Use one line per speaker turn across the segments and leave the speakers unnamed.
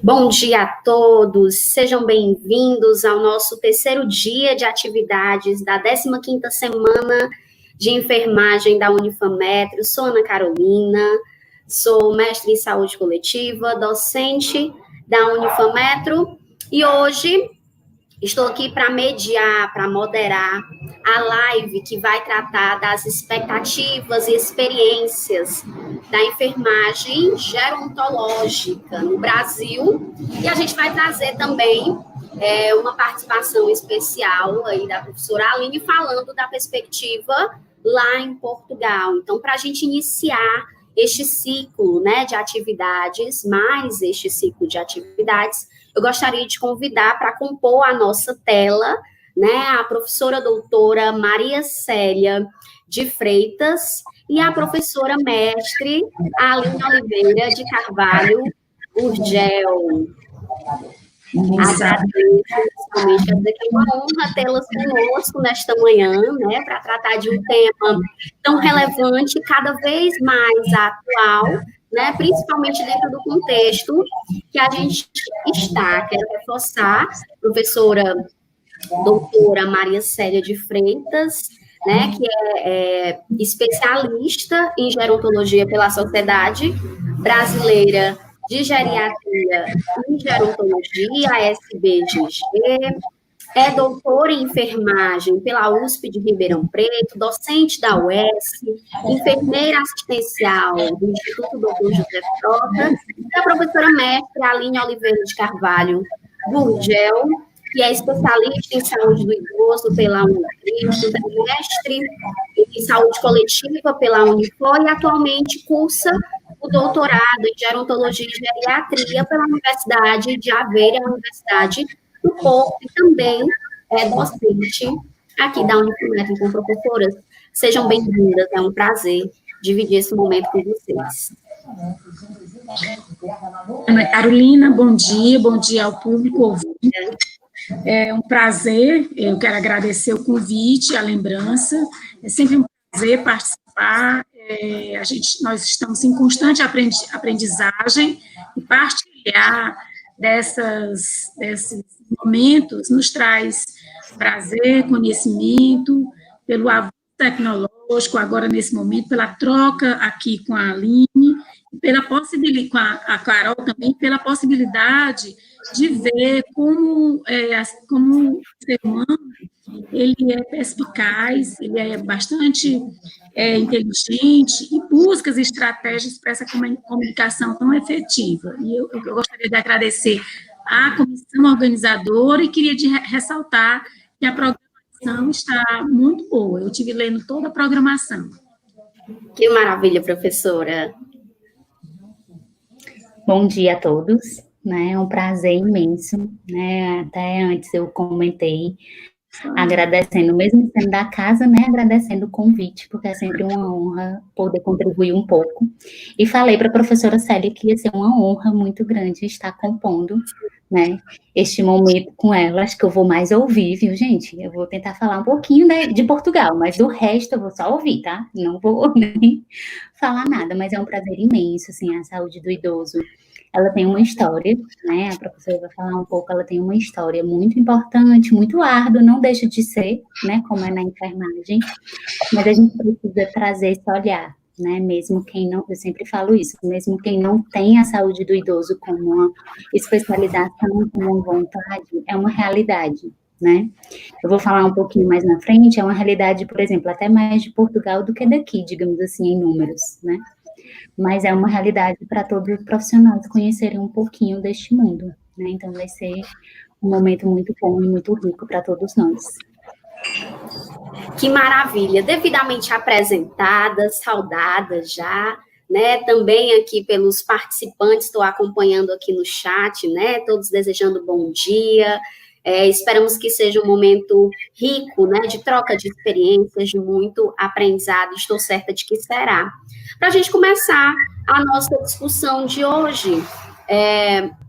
Bom dia a todos, sejam bem-vindos ao nosso terceiro dia de atividades da 15ª semana de enfermagem da Unifametro. Sou Ana Carolina, sou mestre em saúde coletiva, docente da Unifametro e hoje estou aqui para mediar, para moderar a live que vai tratar das expectativas e experiências da enfermagem gerontológica no Brasil. E a gente vai trazer também uma participação especial aí da professora Aline falando da perspectiva lá em Portugal. Então, para a gente iniciar este ciclo, né, de atividades, eu gostaria de convidar para compor a nossa tela, né, a professora doutora Maria Célia de Freitas e a professora mestre Aline Oliveira de Carvalho Gurgel. Agradeço, principalmente, é uma honra tê-las conosco nesta manhã, né, para tratar de um tema tão relevante, cada vez mais atual, né, principalmente dentro do contexto que a gente está. Quero reforçar, professora doutora Maria Célia de Freitas, né, que é especialista em gerontologia pela Sociedade Brasileira de Geriatria e Gerontologia, a SBGG, é doutora em enfermagem pela USP de Ribeirão Preto, docente da UES, enfermeira assistencial do Instituto Dr. José Frota, e a professora mestre Aline Oliveira de Carvalho Gurgel, que é especialista em saúde do idoso pela Unicristo, mestre em saúde coletiva pela Unifor e atualmente cursa o doutorado em gerontologia e geriatria pela Universidade de Aveiro, a Universidade do Porto, e também é docente aqui da Unifametro. Então, professoras, sejam bem-vindas, é um prazer dividir esse momento com vocês.
Ana Carolina, bom dia ao público ouvinte. É um prazer, eu quero agradecer o convite, a lembrança, é sempre um prazer participar, nós estamos em constante aprendizagem e partilhar desses momentos nos traz prazer, conhecimento, pelo avanço tecnológico, agora nesse momento, pela troca aqui com a Aline, pela possibilidade, com a Carol também, pela possibilidade de ver como o ser humano ele é perspicaz, ele é bastante inteligente e busca as estratégias para essa comunicação tão efetiva. E eu gostaria de agradecer à comissão organizadora e queria ressaltar que a programação está muito boa. Eu estive lendo toda a programação.
Que maravilha, professora.
Bom dia a todos, né? É um prazer imenso, né? Até antes eu comentei, agradecendo, mesmo sendo da casa, né? Agradecendo o convite, porque é sempre uma honra poder contribuir um pouco. E falei para a professora Célia que ia ser uma honra muito grande estar compondo, né, este momento com ela. Acho que eu vou mais ouvir, viu, gente? Eu vou tentar falar um pouquinho de Portugal, mas do resto eu vou só ouvir, tá? Não vou nem falar nada, mas é um prazer imenso, assim, a saúde do idoso. Ela tem uma história, né, a professora vai falar um pouco, ela tem uma história muito importante, muito árdua, não deixa de ser, né, como é na enfermagem, mas a gente precisa trazer esse olhar, né, mesmo quem não, eu sempre falo isso, mesmo quem não tem a saúde do idoso como uma especialização, como uma vontade, é uma realidade, né. Eu vou falar um pouquinho mais na frente, é uma realidade, por exemplo, até mais de Portugal do que daqui, digamos assim, em números, né, mas é uma realidade para todos os profissionais conhecerem um pouquinho deste mundo, né, então vai ser um momento muito bom e muito rico para todos nós.
Que maravilha, devidamente apresentadas, saudadas já, né, também aqui pelos participantes, estou acompanhando aqui no chat, né, todos desejando bom dia, esperamos que seja um momento rico, né, de troca de experiências, de muito aprendizado, estou certa de que será. Para a gente começar a nossa discussão de hoje,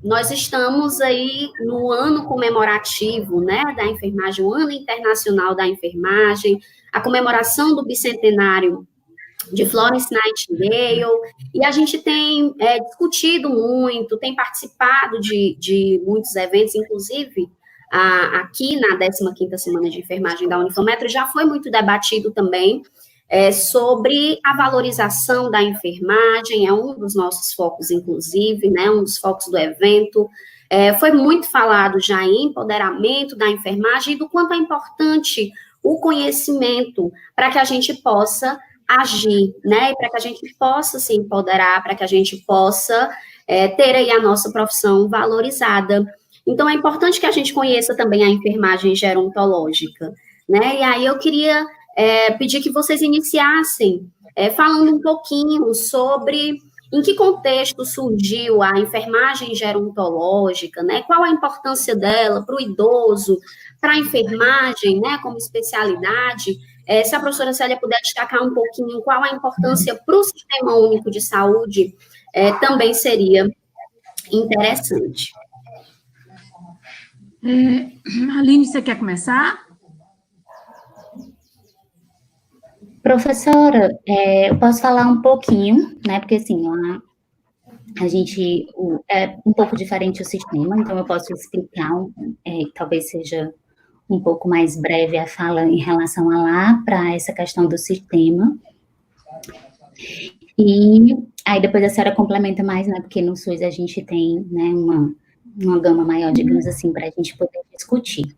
nós estamos aí no ano comemorativo, né, da enfermagem, o Ano Internacional da Enfermagem, a comemoração do bicentenário de Florence Nightingale, e a gente tem discutido muito, tem participado de muitos eventos, inclusive aqui na 15ª Semana de Enfermagem da Unifometro, já foi muito debatido também sobre a valorização da enfermagem, é um dos nossos focos, inclusive, né, um dos focos do evento. Foi muito falado já em empoderamento da enfermagem e do quanto é importante o conhecimento para que a gente possa agir, né, e para que a gente possa se empoderar, para que a gente possa ter aí a nossa profissão valorizada. Então, é importante que a gente conheça também a enfermagem gerontológica, né, e aí eu queria pedir que vocês iniciassem falando um pouquinho sobre em que contexto surgiu a enfermagem gerontológica, né, qual a importância dela para o idoso, para a enfermagem, né, como especialidade. Se a professora Célia puder destacar um pouquinho qual a importância para o Sistema Único de Saúde, também seria interessante.
Aline, você quer começar?
Professora, eu posso falar um pouquinho, né, porque assim, a gente é um pouco diferente o sistema, então eu posso explicar, talvez seja um pouco mais breve a fala em relação a lá, para essa questão do sistema. E aí depois a senhora complementa mais, né, porque no SUS a gente tem, né, uma gama maior, digamos assim, para a gente poder discutir.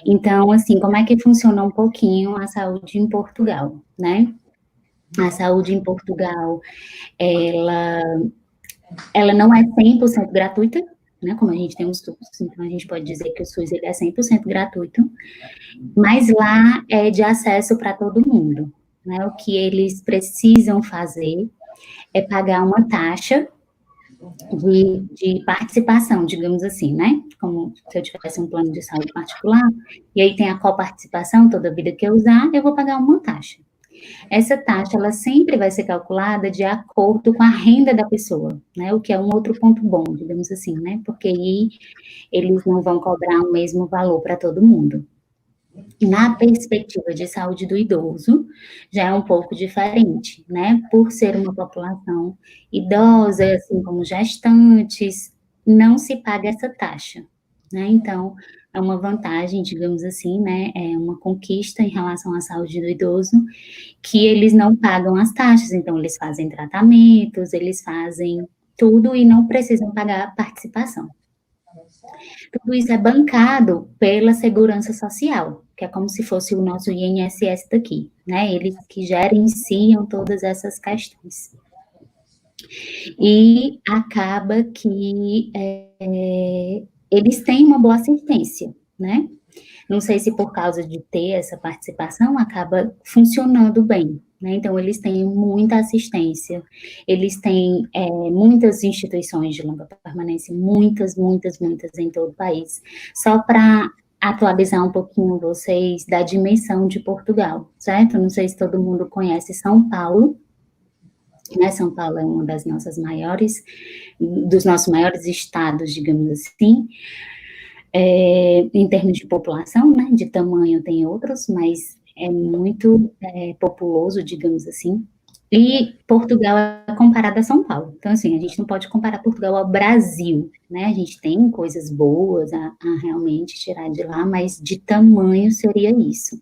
Então, assim, como é que funciona um pouquinho a saúde em Portugal, né? A saúde em Portugal, ela não é 100% gratuita, né, como a gente tem um SUS, então a gente pode dizer que o SUS ele é 100% gratuito, mas lá é de acesso para todo mundo, né, o que eles precisam fazer é pagar uma taxa de participação, digamos assim, né, como se eu tivesse um plano de saúde particular, e aí tem a coparticipação, toda vida que eu usar, eu vou pagar uma taxa. Essa taxa, ela sempre vai ser calculada de acordo com a renda da pessoa, né, o que é um outro ponto bom, digamos assim, né, porque aí eles não vão cobrar o mesmo valor para todo mundo. Na perspectiva de saúde do idoso, já é um pouco diferente, né, por ser uma população idosa, assim como gestantes, não se paga essa taxa, né, então é uma vantagem, digamos assim, né, é uma conquista em relação à saúde do idoso, que eles não pagam as taxas, então eles fazem tratamentos, eles fazem tudo e não precisam pagar a participação. Tudo isso é bancado pela Segurança Social, que é como se fosse o nosso INSS daqui, né, eles que gerenciam todas essas questões. E acaba que eles têm uma boa assistência, né, não sei se por causa de ter essa participação, acaba funcionando bem, né? Então, eles têm muita assistência, eles têm muitas instituições de longa permanência, muitas em todo o país. Só para atualizar um pouquinho vocês da dimensão de Portugal, certo? Não sei se todo mundo conhece São Paulo, né? São Paulo é uma das nossas maiores, dos nossos maiores estados, digamos assim. Em termos de população, né, de tamanho tem outros, mas é muito populoso, digamos assim, e Portugal é comparado a São Paulo, então assim, a gente não pode comparar Portugal ao Brasil, né, a gente tem coisas boas a realmente tirar de lá, mas de tamanho seria isso.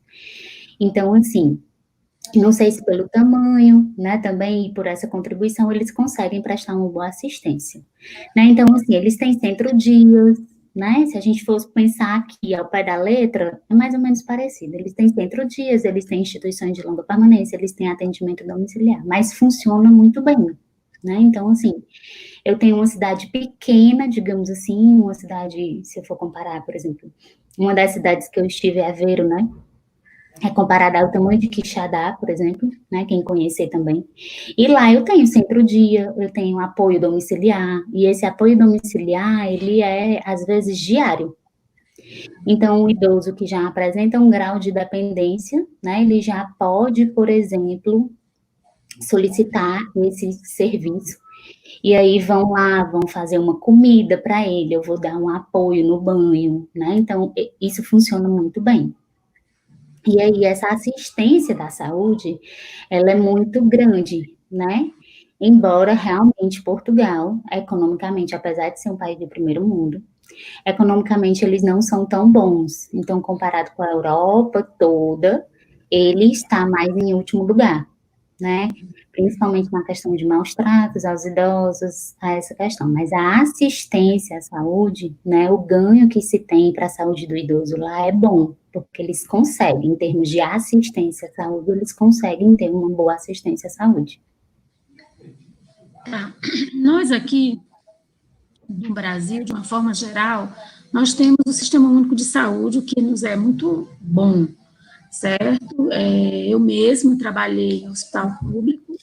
Então, assim, não sei se pelo tamanho, né, também, e por essa contribuição, eles conseguem prestar uma boa assistência, né, então, assim, eles têm centro-dias, né, se a gente fosse pensar aqui ao pé da letra, é mais ou menos parecido, eles têm centro-dias, eles têm instituições de longa permanência, eles têm atendimento domiciliar, mas funciona muito bem, né, então, assim, eu tenho uma cidade pequena, digamos assim, uma cidade, se eu for comparar, por exemplo, uma das cidades que eu estive é Aveiro, né, é comparada ao tamanho de Quixadá, por exemplo, né, quem conhecer também. E lá eu tenho centro-dia, eu tenho apoio domiciliar, e esse apoio domiciliar, ele é, às vezes, diário. Então, o idoso que já apresenta um grau de dependência, né, ele já pode, por exemplo, solicitar esse serviço. E aí vão lá, vão fazer uma comida para ele, eu vou dar um apoio no banho, né, então isso funciona muito bem. E aí, essa assistência da saúde, ela é muito grande, né? Embora realmente Portugal, economicamente, apesar de ser um país de primeiro mundo, economicamente eles não são tão bons. Então, comparado com a Europa toda, ele está mais em último lugar, né? Principalmente na questão de maus tratos aos idosos, a essa questão. Mas a assistência à saúde, né, o ganho que se tem para a saúde do idoso lá é bom, porque eles conseguem, em termos de assistência à saúde, eles conseguem ter uma boa assistência à saúde.
Tá. Nós aqui, no Brasil, de uma forma geral, nós temos o Sistema Único de Saúde, o que nos é muito bom, certo? Eu mesma trabalhei em hospital público,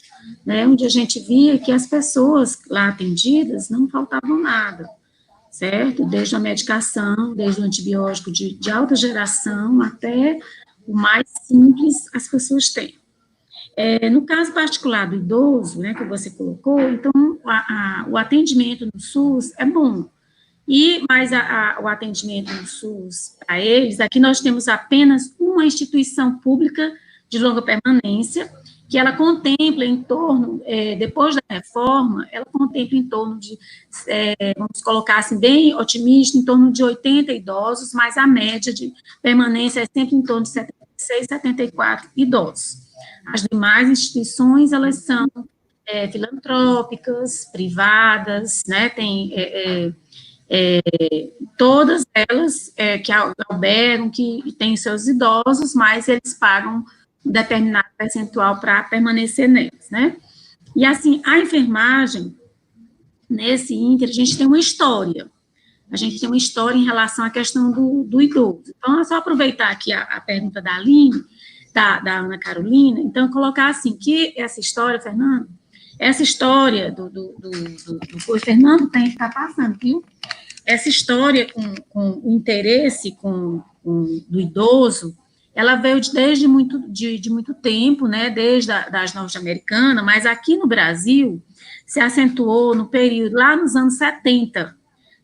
né, onde a gente via que as pessoas lá atendidas não faltavam nada, certo? Desde a medicação, desde o antibiótico de alta geração até o mais simples as pessoas têm. No caso particular do idoso, né, que você colocou, então o atendimento no SUS é bom, mas o atendimento no SUS para eles, aqui nós temos apenas uma instituição pública de longa permanência, que ela contempla em torno, depois da reforma, ela contempla em torno de, vamos colocar assim, bem otimista, em torno de 80 idosos, mas a média de permanência é sempre em torno de 76, 74 idosos. As demais instituições, elas são filantrópicas, privadas, né, tem todas elas que albergam, que têm seus idosos, mas eles pagam um determinado percentual para permanecer neles, né? E, assim, a enfermagem, nesse ínter, a gente tem uma história. A gente tem uma história em relação à questão do idoso. Então, é só aproveitar aqui a pergunta da Aline, da Ana Carolina, então, colocar assim, que essa história, Fernando, essa história o Fernando tem que estar passando, viu? Essa história com o interesse do idoso, ela veio desde de muito tempo, né, desde das norte-americanas, mas aqui no Brasil se acentuou no período, lá nos anos 70,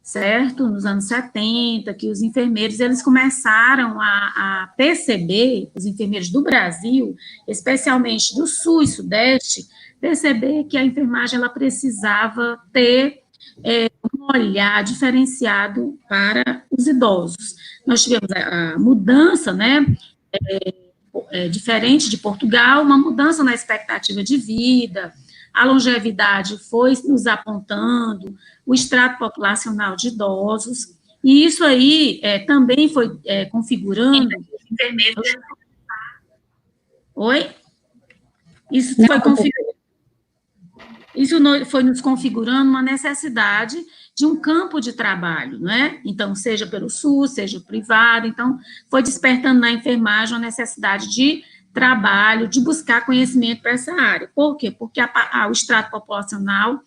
certo? Nos anos 70, que os enfermeiros, eles começaram a perceber, os enfermeiros do Brasil, especialmente do Sul e Sudeste, perceber que a enfermagem, ela precisava ter um olhar diferenciado para os idosos. Nós tivemos a mudança, né, diferente de Portugal, uma mudança na expectativa de vida, a longevidade foi nos apontando, o extrato populacional de idosos, e isso aí também foi configurando... Oi? Isso foi configurando... Isso foi nos configurando uma necessidade de um campo de trabalho, não é? Então, seja pelo SUS, seja privado, então, foi despertando na enfermagem uma necessidade de trabalho, de buscar conhecimento para essa área. Por quê? Porque o extrato populacional,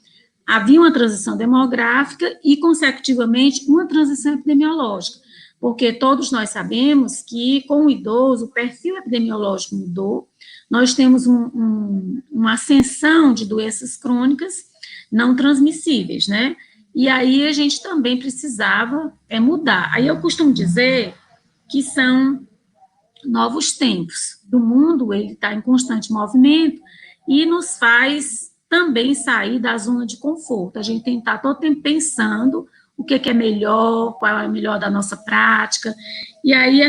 havia uma transição demográfica e, consecutivamente, uma transição epidemiológica, porque todos nós sabemos que, com o idoso, o perfil epidemiológico mudou, nós temos uma ascensão de doenças crônicas não transmissíveis, né? E aí a gente também precisava mudar. Aí eu costumo dizer que são novos tempos. O mundo, ele está em constante movimento e nos faz também sair da zona de conforto. A gente tem que estar todo tempo pensando o que é melhor, qual é o melhor da nossa prática. E aí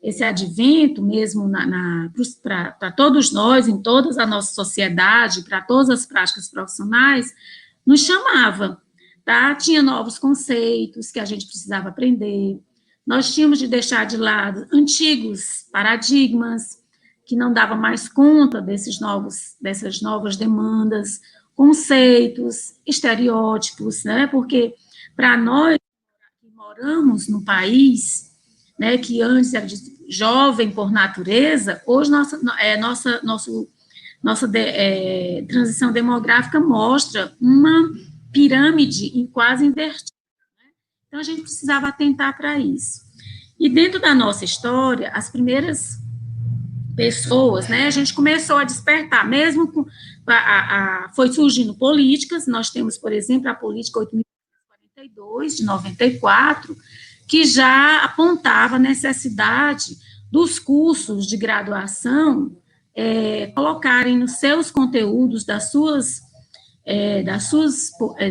esse advento mesmo para todos nós, em toda a nossa sociedade, para todas as práticas profissionais, nos chamava, tá? Tinha novos conceitos que a gente precisava aprender, nós tínhamos de deixar de lado antigos paradigmas que não davam mais conta dessas novas demandas, conceitos, estereótipos, né? Porque para nós que moramos no país, né, que antes era jovem por natureza, hoje nossa transição demográfica mostra uma pirâmide quase invertida. Né? Então, a gente precisava atentar para isso. E dentro da nossa história, as primeiras pessoas, né, a gente começou a despertar, mesmo com, foi surgindo políticas, nós temos, por exemplo, a política 8.042, de 94, que já apontava a necessidade dos cursos de graduação colocarem nos seus conteúdos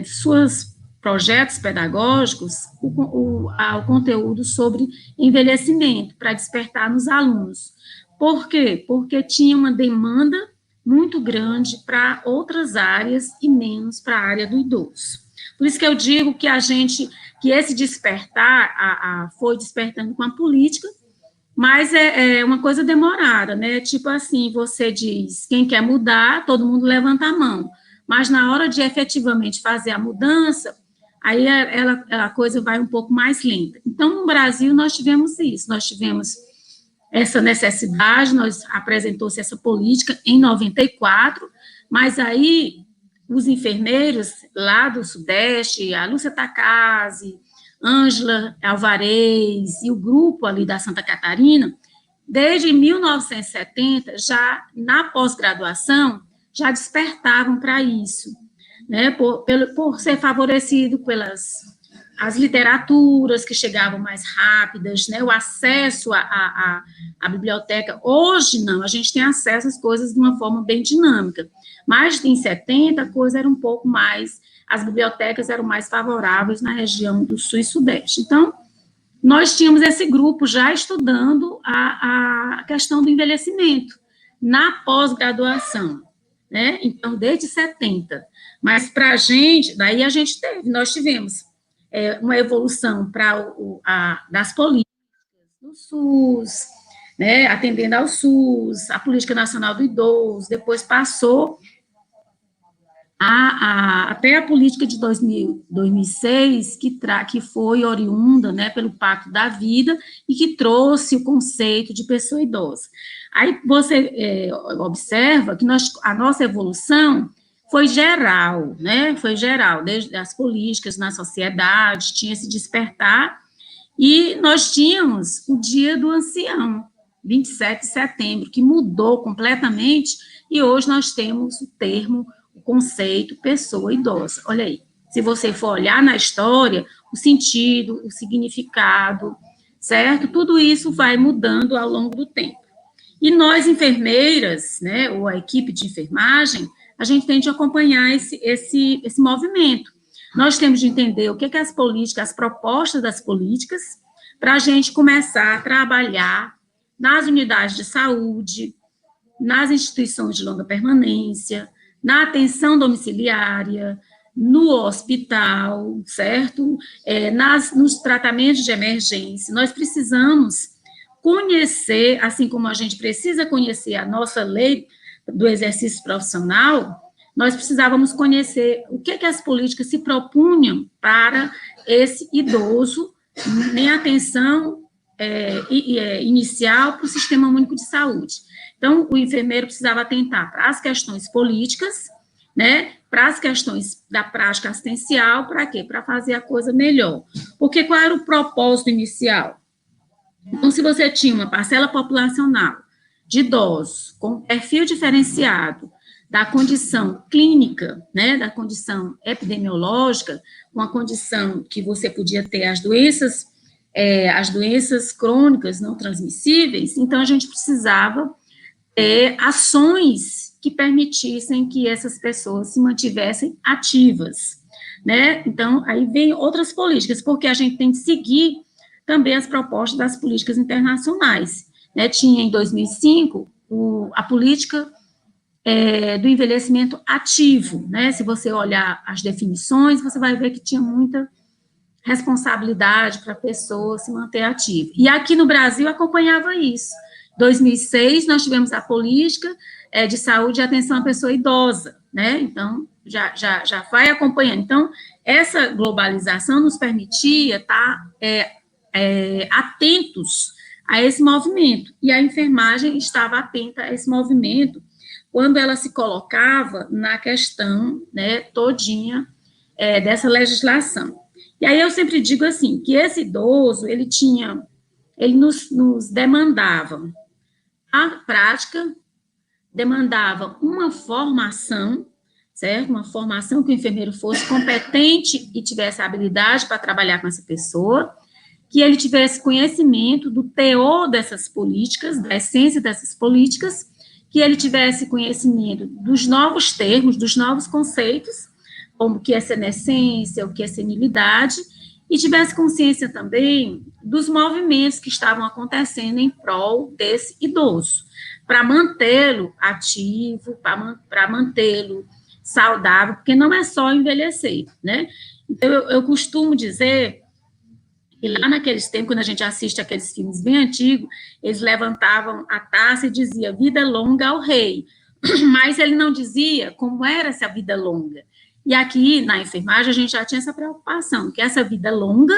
suas projetos pedagógicos o conteúdo sobre envelhecimento, para despertar nos alunos. Por quê? Porque tinha uma demanda muito grande para outras áreas e menos para a área do idoso. Por isso que eu digo que que esse despertar foi despertando com a política, mas é uma coisa demorada, né? Tipo assim, você diz, quem quer mudar, todo mundo levanta a mão. Mas na hora de efetivamente fazer a mudança, aí a coisa vai um pouco mais lenta. Então, no Brasil, nós tivemos isso, nós tivemos essa necessidade, apresentou-se essa política em 94, mas aí os enfermeiros lá do Sudeste, a Lúcia Takase, Ângela Alvarez e o grupo ali da Santa Catarina, desde 1970, já na pós-graduação, já despertavam para isso, né, por ser favorecido pelas as literaturas que chegavam mais rápidas, né, o acesso à biblioteca. Hoje, não, a gente tem acesso às coisas de uma forma bem dinâmica, mas em 70 a coisa era um pouco mais, as bibliotecas eram mais favoráveis na região do Sul e Sudeste. Então, nós tínhamos esse grupo já estudando a questão do envelhecimento na pós-graduação, né, então, desde 70. Mas para a gente, daí nós tivemos uma evolução das políticas do SUS, né, atendendo ao SUS, a Política Nacional do Idoso, depois passou até a política de 2006, que foi oriunda, né, pelo Pacto da Vida, e que trouxe o conceito de pessoa idosa. Aí você observa que a nossa evolução foi geral, né? Foi geral, desde as políticas na sociedade, tinha esse despertar, e nós tínhamos o Dia do Ancião, 27 de setembro, que mudou completamente, e hoje nós temos o conceito pessoa idosa. Olha aí, se você for olhar na história, o sentido, o significado, certo? Tudo isso vai mudando ao longo do tempo. E nós, enfermeiras, né, ou a equipe de enfermagem, a gente tem de acompanhar esse movimento. Nós temos de entender o que as políticas, as propostas das políticas, para a gente começar a trabalhar nas unidades de saúde, nas instituições de longa permanência, na atenção domiciliária, no hospital, certo? Nos tratamentos de emergência. Nós precisamos conhecer, assim como a gente precisa conhecer a nossa lei do exercício profissional, nós precisávamos conhecer o que as políticas se propunham para esse idoso em atenção inicial para o Sistema Único de Saúde. Então, o enfermeiro precisava atentar para as questões políticas, né, para as questões da prática assistencial, para quê? Para fazer a coisa melhor. Porque qual era o propósito inicial? Então, se você tinha uma parcela populacional de idosos com perfil diferenciado da condição clínica, né, da condição epidemiológica, com a condição que você podia ter as doenças crônicas não transmissíveis, então a gente precisava ter ações que permitissem que essas pessoas se mantivessem ativas, né? Então, aí vem outras políticas, porque a gente tem que seguir também as propostas das políticas internacionais, né? Tinha em 2005 a política do envelhecimento ativo, né? Se você olhar as definições, você vai ver que tinha muita responsabilidade para a pessoa se manter ativa. E aqui no Brasil acompanhava isso. Em 2006, nós tivemos a política de saúde e atenção à pessoa idosa, né? Então, já vai acompanhando. Então, essa globalização nos permitia estar atentos a esse movimento, e a enfermagem estava atenta a esse movimento quando ela se colocava na questão, né, todinha dessa legislação. E aí eu sempre digo assim, que esse idoso, ele nos demandava a prática, demandava uma formação, certo? Uma formação que o enfermeiro fosse competente e tivesse habilidade para trabalhar com essa pessoa, que ele tivesse conhecimento do teor dessas políticas, da essência dessas políticas, que ele tivesse conhecimento dos novos termos, dos novos conceitos, como o que é senescência, o que é senilidade, e tivesse consciência também dos movimentos que estavam acontecendo em prol desse idoso, para mantê-lo ativo, para mantê-lo saudável, porque não é só envelhecer, né? Então, eu costumo dizer que lá naqueles tempos, quando a gente assiste aqueles filmes bem antigos, eles levantavam a taça e diziam vida longa ao rei, mas ele não dizia como era essa vida longa. E aqui, na enfermagem, a gente já tinha essa preocupação, que essa vida longa,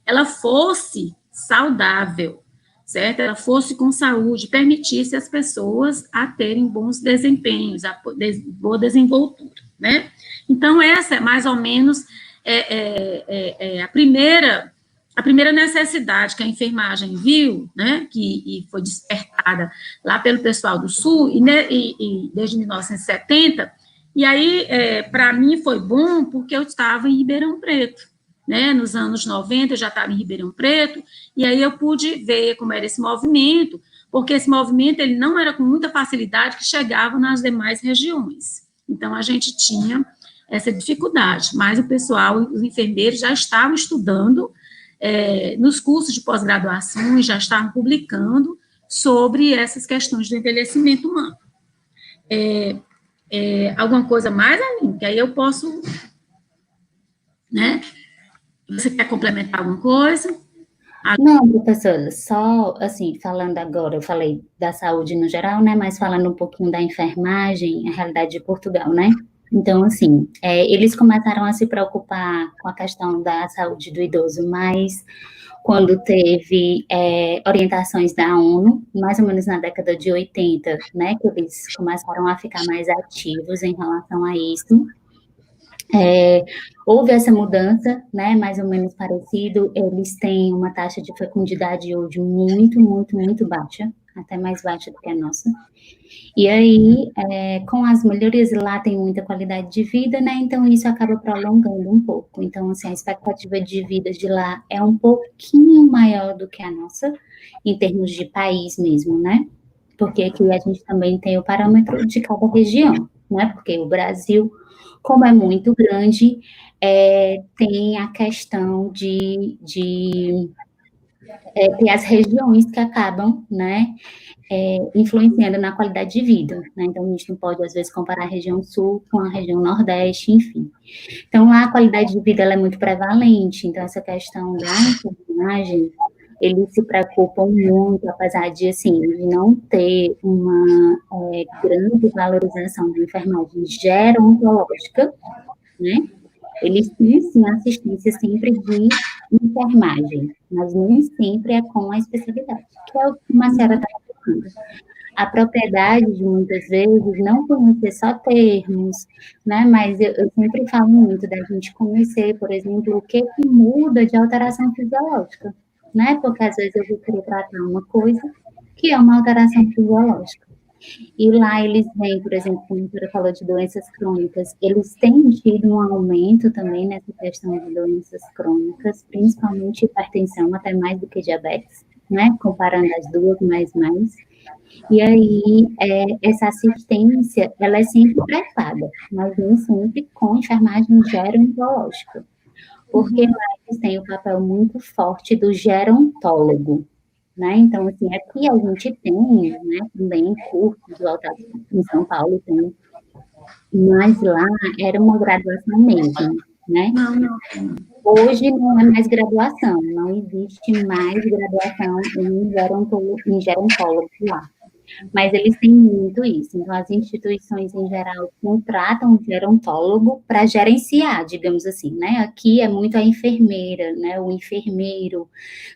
ela fosse saudável, certo? Ela fosse com saúde, permitisse as pessoas a terem bons desempenhos, a boa desenvoltura, né? Então, essa é mais ou menos a primeira necessidade que a enfermagem viu, né, e foi despertada lá pelo pessoal do Sul, e desde 1970, e aí, para mim, foi bom porque eu estava em Ribeirão Preto, né, nos anos 90, eu já estava em Ribeirão Preto, e aí eu pude ver como era esse movimento, porque esse movimento, ele não era com muita facilidade que chegava nas demais regiões. Então, a gente tinha essa dificuldade, mas o pessoal, os enfermeiros já estavam estudando, nos cursos de pós-graduação, já estavam publicando sobre essas questões do envelhecimento humano. Alguma coisa mais, Aline? Que aí eu posso, né? Você quer complementar alguma coisa?
Não, professora, só, assim, falando agora, eu falei da saúde no geral, né, mas falando um pouquinho da enfermagem, a realidade de Portugal, né? Então, assim, eles começaram a se preocupar com a questão da saúde do idoso, mas quando teve orientações da ONU, mais ou menos na década de 80, né, que eles começaram a ficar mais ativos em relação a isso. Houve essa mudança, né, mais ou menos parecido, eles têm uma taxa de fecundidade hoje muito, muito, muito baixa, até mais baixa do que a nossa. E aí, com as melhorias lá tem muita qualidade de vida, né, então isso acaba prolongando um pouco. Então, assim, a expectativa de vida de lá é um pouquinho maior do que a nossa, em termos de país mesmo, né, porque aqui a gente também tem o parâmetro de cada região, né, porque o Brasil, como é muito grande, tem a questão de ter as regiões que acabam, né, influenciando na qualidade de vida, né, então a gente não pode, às vezes, comparar a região sul com a região nordeste, enfim. Então, lá a qualidade de vida ela é muito prevalente, então essa questão da enfermagem, eles se preocupam muito, apesar de, assim, de não ter uma grande valorização da enfermagem gerontológica, né? Eles têm, sim, assistência sempre de enfermagem, mas nem sempre é com a especialidade, que é o que a senhora está falando. A propriedade de, muitas vezes, não conhecer só termos, né, mas eu sempre falo muito da gente conhecer, por exemplo, o que muda de alteração fisiológica, né, porque às vezes eu vou querer tratar uma coisa que é uma alteração fisiológica. E lá eles vêm, por exemplo, como a senhora falou de doenças crônicas, eles têm tido um aumento também nessa questão de doenças crônicas, principalmente hipertensão, até mais do que diabetes, né, comparando as duas, mais. E aí, essa assistência, ela é sempre prestada, mas nem sempre com enfermagem gerontológica, porque lá eles têm o papel muito forte do gerontólogo, né? Então, assim, aqui a gente tem, né, também cursos voltados em São Paulo, tem, mas lá era uma graduação mesmo, né? Hoje não é mais graduação, não existe mais graduação em gerontólogo lá. Mas eles têm muito isso. Então, as instituições, em geral, contratam um gerontólogo para gerenciar, digamos assim, né? Aqui é muito a enfermeira, né? O enfermeiro,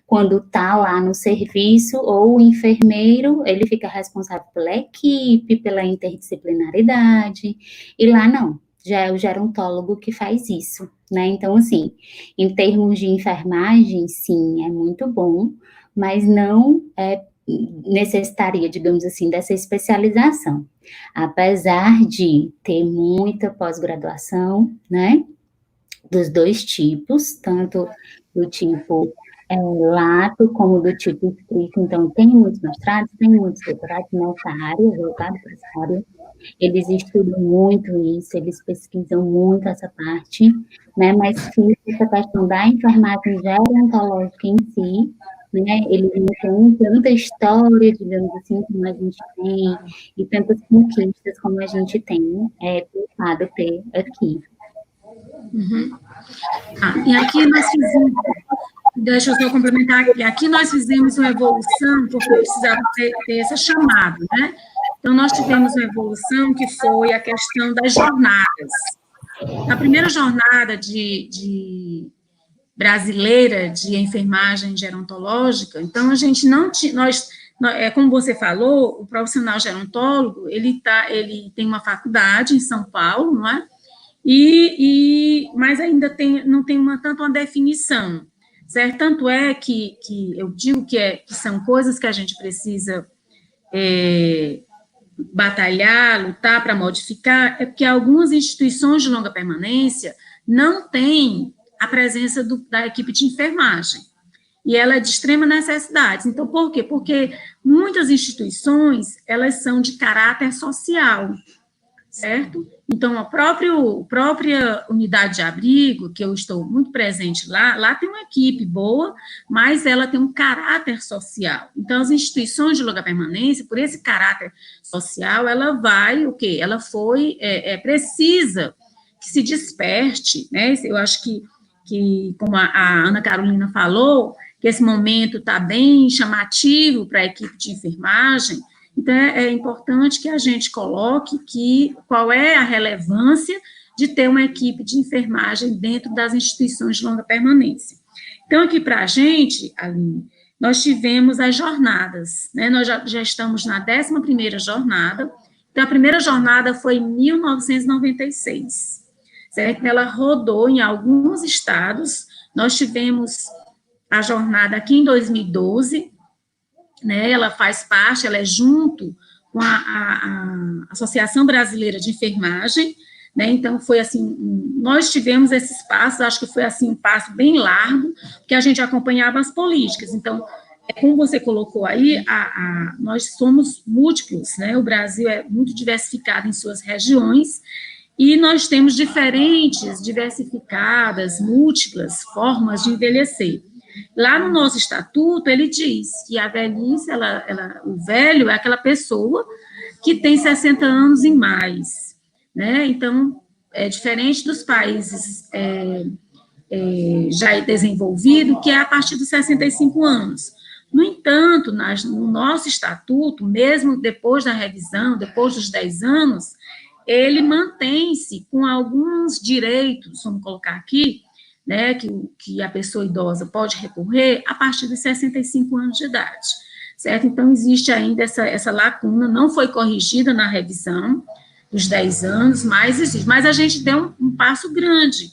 quando está lá no serviço, ou o enfermeiro, ele fica responsável pela equipe, pela interdisciplinaridade, e lá não, já é o gerontólogo que faz isso, né? Então, assim, em termos de enfermagem, sim, é muito bom, mas não necessitaria, digamos assim, dessa especialização, apesar de ter muita pós-graduação, né, dos dois tipos, tanto do tipo lato como do tipo escrito, então tem muitos mestrados, tem muitos doutorados nessa área, voltado para essa área. Eles estudam muito isso, eles pesquisam muito essa parte, né, mas fica essa questão da enfermagem gerontológica em si, né, eles não têm tanta história, digamos assim, como a gente tem, e tantas conquistas como a gente tem, tentado ter aqui.
Uhum. E aqui nós fizemos, deixa eu só complementar aqui nós fizemos uma evolução, porque precisava ter essa chamada, né? Então, nós tivemos uma evolução que foi a questão das jornadas. Na primeira jornada brasileira de enfermagem gerontológica, então, a gente não tinha, como você falou, o profissional gerontólogo, ele tem uma faculdade em São Paulo, não é? Mas ainda não tem tanto uma definição, certo? Tanto é que eu digo que são coisas que a gente precisa batalhar, lutar para modificar, é porque algumas instituições de longa permanência não têm a presença da equipe de enfermagem, e ela é de extrema necessidade. Então, por quê? Porque muitas instituições, elas são de caráter social, certo? Então, a própria unidade de abrigo, que eu estou muito presente lá tem uma equipe boa, mas ela tem um caráter social. Então, as instituições de longa permanência, por esse caráter social, ela vai, o quê? Ela precisa que se desperte, né? Eu acho que como a Ana Carolina falou, que esse momento está bem chamativo para a equipe de enfermagem. Então, é importante que a gente coloque qual é a relevância de ter uma equipe de enfermagem dentro das instituições de longa permanência. Então, aqui para a gente, Aline, nós tivemos as jornadas, né? Nós já estamos na 11ª jornada. Então, a primeira jornada foi em 1996, certo? Ela rodou em alguns estados. Nós tivemos a jornada aqui em 2012, né, ela faz parte, ela é junto com a Associação Brasileira de Enfermagem, né, então foi assim, nós tivemos esses passos, acho que foi assim um passo bem largo, porque a gente acompanhava as políticas. Então, como você colocou aí, nós somos múltiplos, né, o Brasil é muito diversificado em suas regiões, e nós temos diferentes, diversificadas, múltiplas formas de envelhecer. Lá no nosso estatuto, ele diz que a velhice, o velho é aquela pessoa que tem 60 anos e mais, né? Então, é diferente dos países já desenvolvidos, que é a partir dos 65 anos. No entanto, no nosso estatuto, mesmo depois da revisão, depois dos 10 anos, ele mantém-se com alguns direitos, vamos colocar aqui, né, que a pessoa idosa pode recorrer a partir de 65 anos de idade, certo? Então, existe ainda essa lacuna, não foi corrigida na revisão dos 10 anos, mas existe. Mas a gente deu um passo grande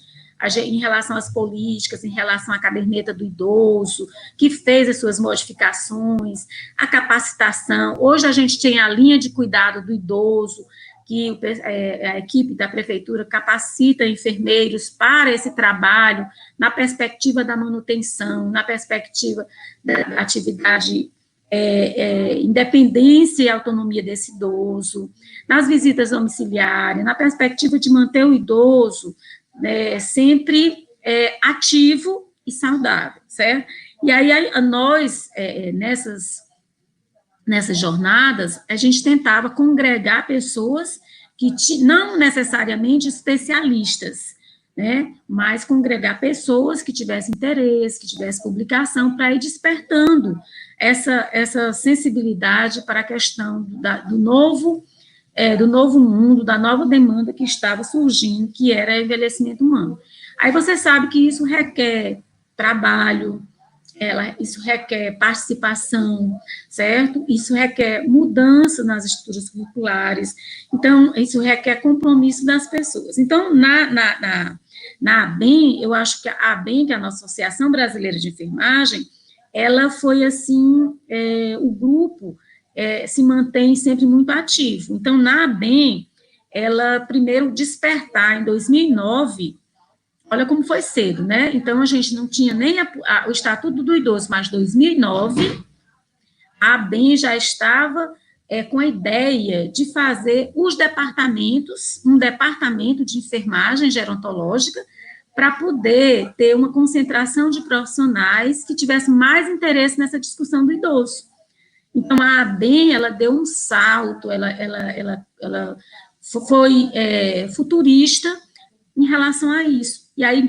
em relação às políticas, em relação à caderneta do idoso, que fez as suas modificações, a capacitação. Hoje a gente tem a linha de cuidado do idoso, que a equipe da prefeitura capacita enfermeiros para esse trabalho, na perspectiva da manutenção, na perspectiva da atividade, independência e autonomia desse idoso, nas visitas domiciliares, na perspectiva de manter o idoso sempre ativo e saudável, certo? E aí nós, nessas jornadas, a gente tentava congregar pessoas que não necessariamente especialistas, né, mas congregar pessoas que tivessem interesse, que tivessem publicação, para ir despertando essa sensibilidade para a questão do novo mundo, da nova demanda que estava surgindo, que era envelhecimento humano. Aí você sabe que isso requer trabalho, isso requer participação, certo? Isso requer mudança nas estruturas curriculares, então, isso requer compromisso das pessoas. Então, na ABEM, eu acho que a ABEM, que é a nossa Associação Brasileira de Enfermagem, ela foi, assim, o grupo se mantém sempre muito ativo. Então, na ABEM, ela primeiro despertar, em 2009, olha como foi cedo, né? Então, a gente não tinha nem o Estatuto do Idoso, mas 2009, a ABEM já estava com a ideia de fazer os departamentos, um departamento de enfermagem gerontológica, para poder ter uma concentração de profissionais que tivessem mais interesse nessa discussão do idoso. Então, a ABEM, ela deu um salto, ela foi futurista em relação a isso. E aí, em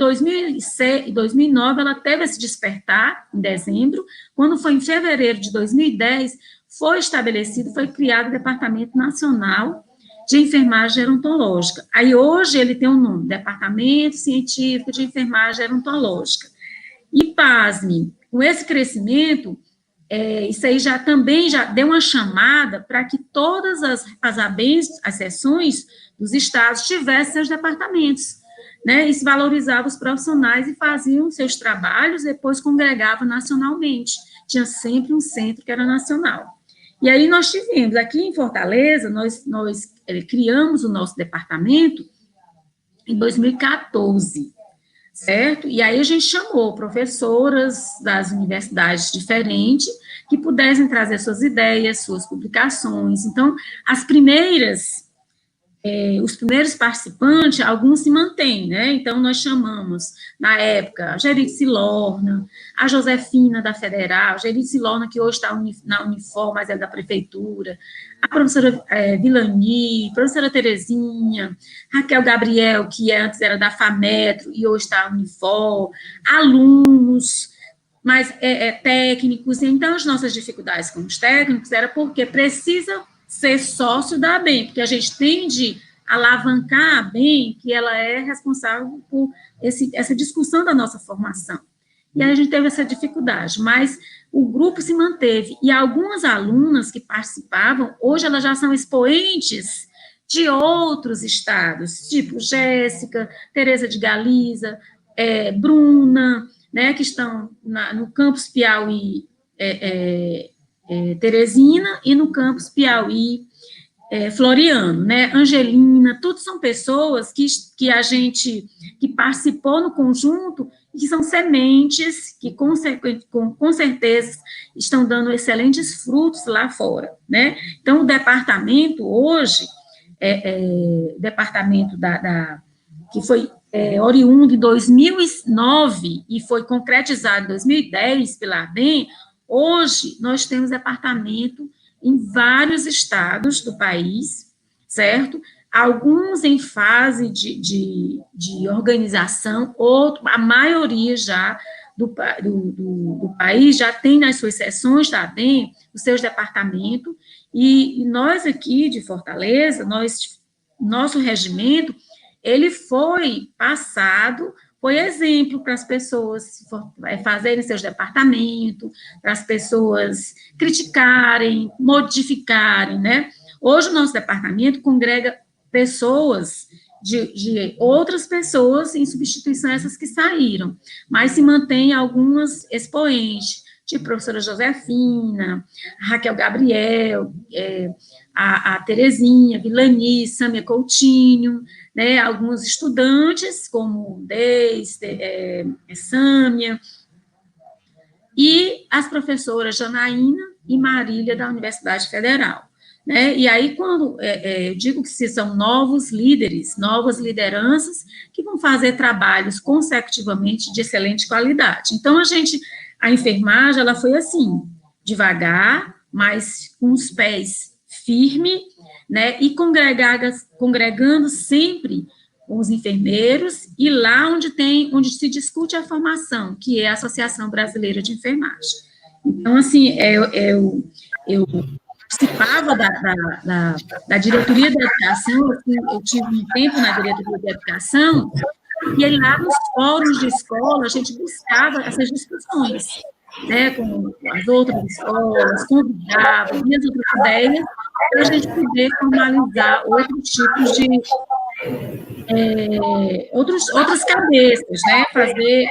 2009, ela teve esse despertar, em dezembro, quando foi em fevereiro de 2010, foi estabelecido, foi criado o Departamento Nacional de Enfermagem Gerontológica. Aí, hoje, ele tem um nome, Departamento Científico de Enfermagem Gerontológica. E, pasme, com esse crescimento, isso aí também já deu uma chamada para que todas as ABENs, as seções dos estados, tivessem seus departamentos, né, e se valorizava os profissionais e faziam seus trabalhos, depois congregava nacionalmente. Tinha sempre um centro que era nacional. E aí nós tivemos, aqui em Fortaleza, nós criamos o nosso departamento em 2014, certo? E aí a gente chamou professoras das universidades diferentes que pudessem trazer suas ideias, suas publicações. Então, os primeiros participantes, alguns se mantêm, né? Então, nós chamamos, na época, a Gerice Lorna, a Josefina da Federal, Gerice Lorna, que hoje está na Unifor, mas é da prefeitura, a professora Vilani, a professora Terezinha, Raquel Gabriel, que antes era da FAMetro e hoje está na Unifor, alunos, mas técnicos. Então, as nossas dificuldades com os técnicos era porque precisa ser sócio da ABEM, porque a gente tem de alavancar a ABEM, que ela é responsável por essa discussão da nossa formação. E aí a gente teve essa dificuldade, mas o grupo se manteve, e algumas alunas que participavam, hoje elas já são expoentes de outros estados, tipo Jéssica, Tereza de Galiza, Bruna, né, que estão no campus Piauí, Teresina, e no campus Piauí, Floriano, né, Angelina, tudo são pessoas que participou no conjunto, que são sementes, que com certeza estão dando excelentes frutos lá fora, né. Então, o departamento hoje, departamento que foi oriundo em 2009 e foi concretizado em 2010 pela ABEM. Hoje, nós temos departamento em vários estados do país, certo? Alguns em fase de organização, a maioria já do país já tem nas suas seções da ABEM os seus departamentos, e nós aqui de Fortaleza, nosso regimento, ele foi passado, foi exemplo para as pessoas fazerem seus departamentos, para as pessoas criticarem, modificarem, né? Hoje o nosso departamento congrega pessoas de outras pessoas em substituição a essas que saíram, mas se mantém algumas expoentes, tipo a professora Josefina, a Raquel Gabriel, a Terezinha, Vilani, Sâmia Coutinho, né, alguns estudantes, como Deis, Sâmia, e as professoras Janaína e Marília, da Universidade Federal. Né? E aí, quando eu digo que são novos líderes, novas lideranças, que vão fazer trabalhos consecutivamente de excelente qualidade. Então, a enfermagem, ela foi assim, devagar, mas com os pés firmes, né, e congregando sempre com os enfermeiros, e lá onde se discute a formação, que é a Associação Brasileira de Enfermagem. Então, assim, eu participava da diretoria da educação, eu tive um tempo na diretoria da educação, e aí lá nos fóruns de escola, a gente buscava essas discussões, né, com as outras escolas, convidava, vinha as outras ideias, para a gente poder formalizar outros tipos de outras cabeças, né, fazer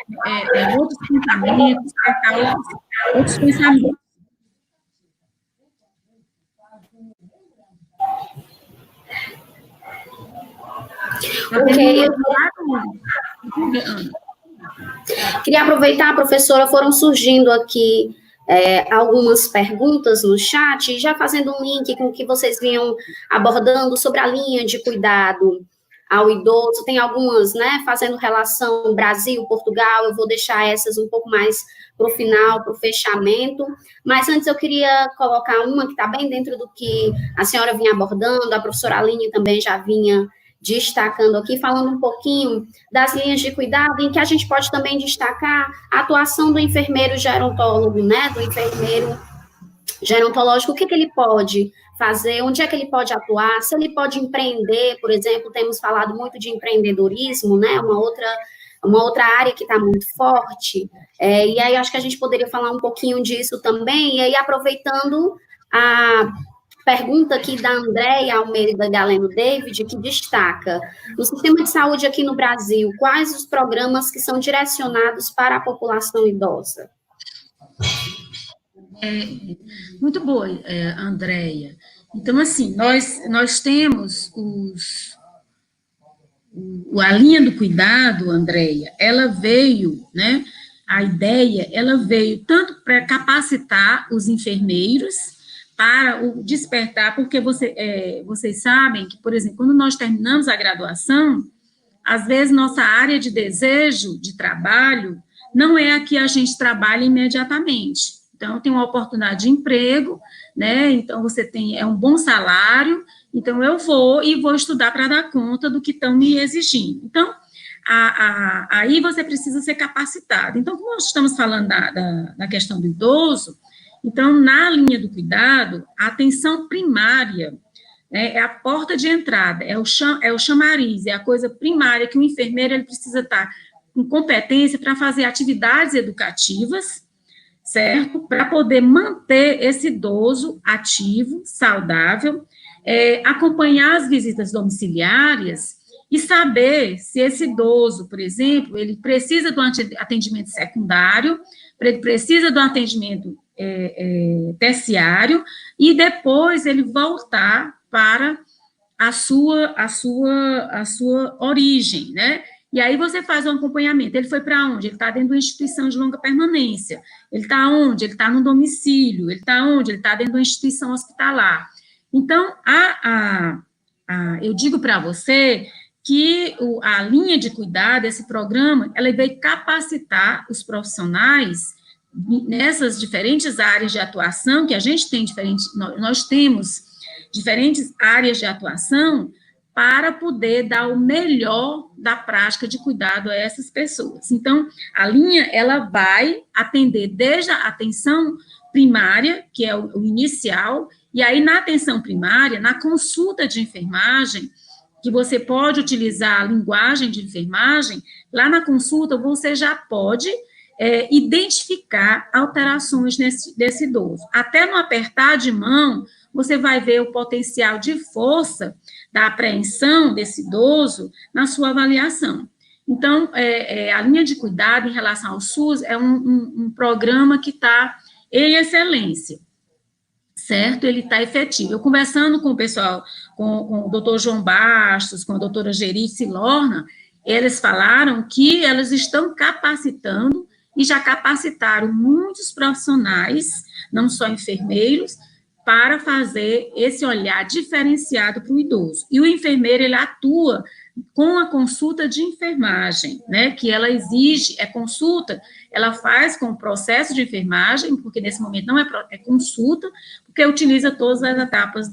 outros pensamentos, despertar outros pensamentos.
Ok,
Ana.
Queria aproveitar, professora, foram surgindo aqui algumas perguntas no chat, já fazendo um link com o que vocês vinham abordando sobre a linha de cuidado ao idoso. Tem algumas, né, fazendo relação Brasil, Portugal, eu vou deixar essas um pouco mais para o final, para o fechamento, mas antes eu queria colocar uma que está bem dentro do que a senhora vinha abordando, a professora Aline também já vinha destacando aqui, falando um pouquinho das linhas de cuidado, em que a gente pode também destacar a atuação do enfermeiro gerontólogo, né, do enfermeiro gerontológico, o que ele pode fazer, onde é que ele pode atuar, se ele pode empreender, por exemplo, temos falado muito de empreendedorismo, né, uma outra área que está muito forte, e aí acho que a gente poderia falar um pouquinho disso também, e aí aproveitando a pergunta aqui da Andréia Almeida Galeno David, que destaca, no sistema de saúde aqui no Brasil, quais os programas que são direcionados para a população idosa?
Muito boa, Andréia. Então, assim, nós temos a linha do cuidado, Andréia, ela veio, né, a ideia, ela veio tanto para capacitar os enfermeiros, para o despertar, porque vocês sabem que, por exemplo, quando nós terminamos a graduação, às vezes nossa área de desejo de trabalho não é a que a gente trabalha imediatamente. Então, tem uma oportunidade de emprego, né? Então, você tem um bom salário, então eu vou estudar para dar conta do que estão me exigindo. Então, aí você precisa ser capacitado. Então, como nós estamos falando da questão do idoso, então, na linha do cuidado, a atenção primária, né, é a porta de entrada, é o chamariz, é a coisa primária que o enfermeiro ele precisa estar com competência para fazer atividades educativas, certo? Para poder manter esse idoso ativo, saudável, acompanhar as visitas domiciliárias e saber se esse idoso, por exemplo, ele precisa de um atendimento secundário, ele precisa de um atendimento terciário, e depois ele voltar para a sua origem, né? E aí você faz um acompanhamento. Ele foi para onde? Ele está dentro de uma instituição de longa permanência. Ele está onde? Ele está no domicílio. Ele está onde? Ele está dentro de uma instituição hospitalar. Então, eu digo para você que a linha de cuidado, esse programa, ela veio capacitar os profissionais nessas diferentes áreas de atuação, que a gente tem nós temos diferentes áreas de atuação, para poder dar o melhor da prática de cuidado a essas pessoas. Então, a linha, ela vai atender desde a atenção primária, que é o inicial, e aí na atenção primária, na consulta de enfermagem, que você pode utilizar a linguagem de enfermagem, lá na consulta você já pode identificar alterações desse idoso. Até no apertar de mão, você vai ver o potencial de força da apreensão desse idoso na sua avaliação. Então, a linha de cuidado em relação ao SUS é um programa que está em excelência, certo? Ele está efetivo. Eu conversando com o pessoal, com o doutor João Bastos, com a doutora Gerice Lorna, eles falaram que elas estão capacitando e já capacitaram muitos profissionais, não só enfermeiros, para fazer esse olhar diferenciado para o idoso. E o enfermeiro, ele atua com a consulta de enfermagem, né, que ela exige, consulta, ela faz com o processo de enfermagem, porque nesse momento não é consulta, porque utiliza todas as etapas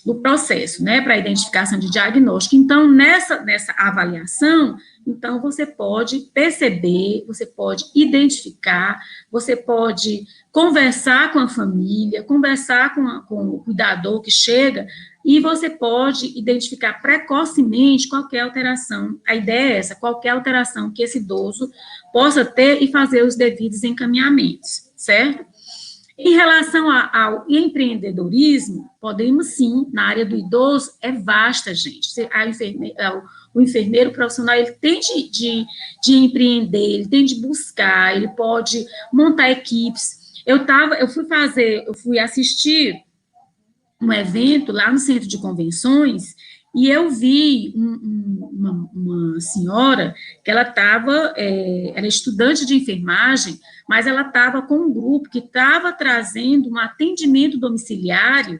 do processo, né, para identificação de diagnóstico. Então, nessa avaliação, então, você pode perceber, você pode identificar, você pode conversar com a família, conversar com o cuidador que chega, e você pode identificar precocemente qualquer alteração. A ideia é essa, qualquer alteração que esse idoso possa ter e fazer os devidos encaminhamentos, certo? Em relação ao empreendedorismo, podemos sim, na área do idoso, é vasta, gente. O enfermeiro profissional, ele tem de empreender, ele tem de buscar, ele pode montar equipes. Eu fui assistir um evento lá no centro de convenções, e eu vi uma senhora que ela era estudante de enfermagem, mas ela estava com um grupo que estava trazendo um atendimento domiciliário,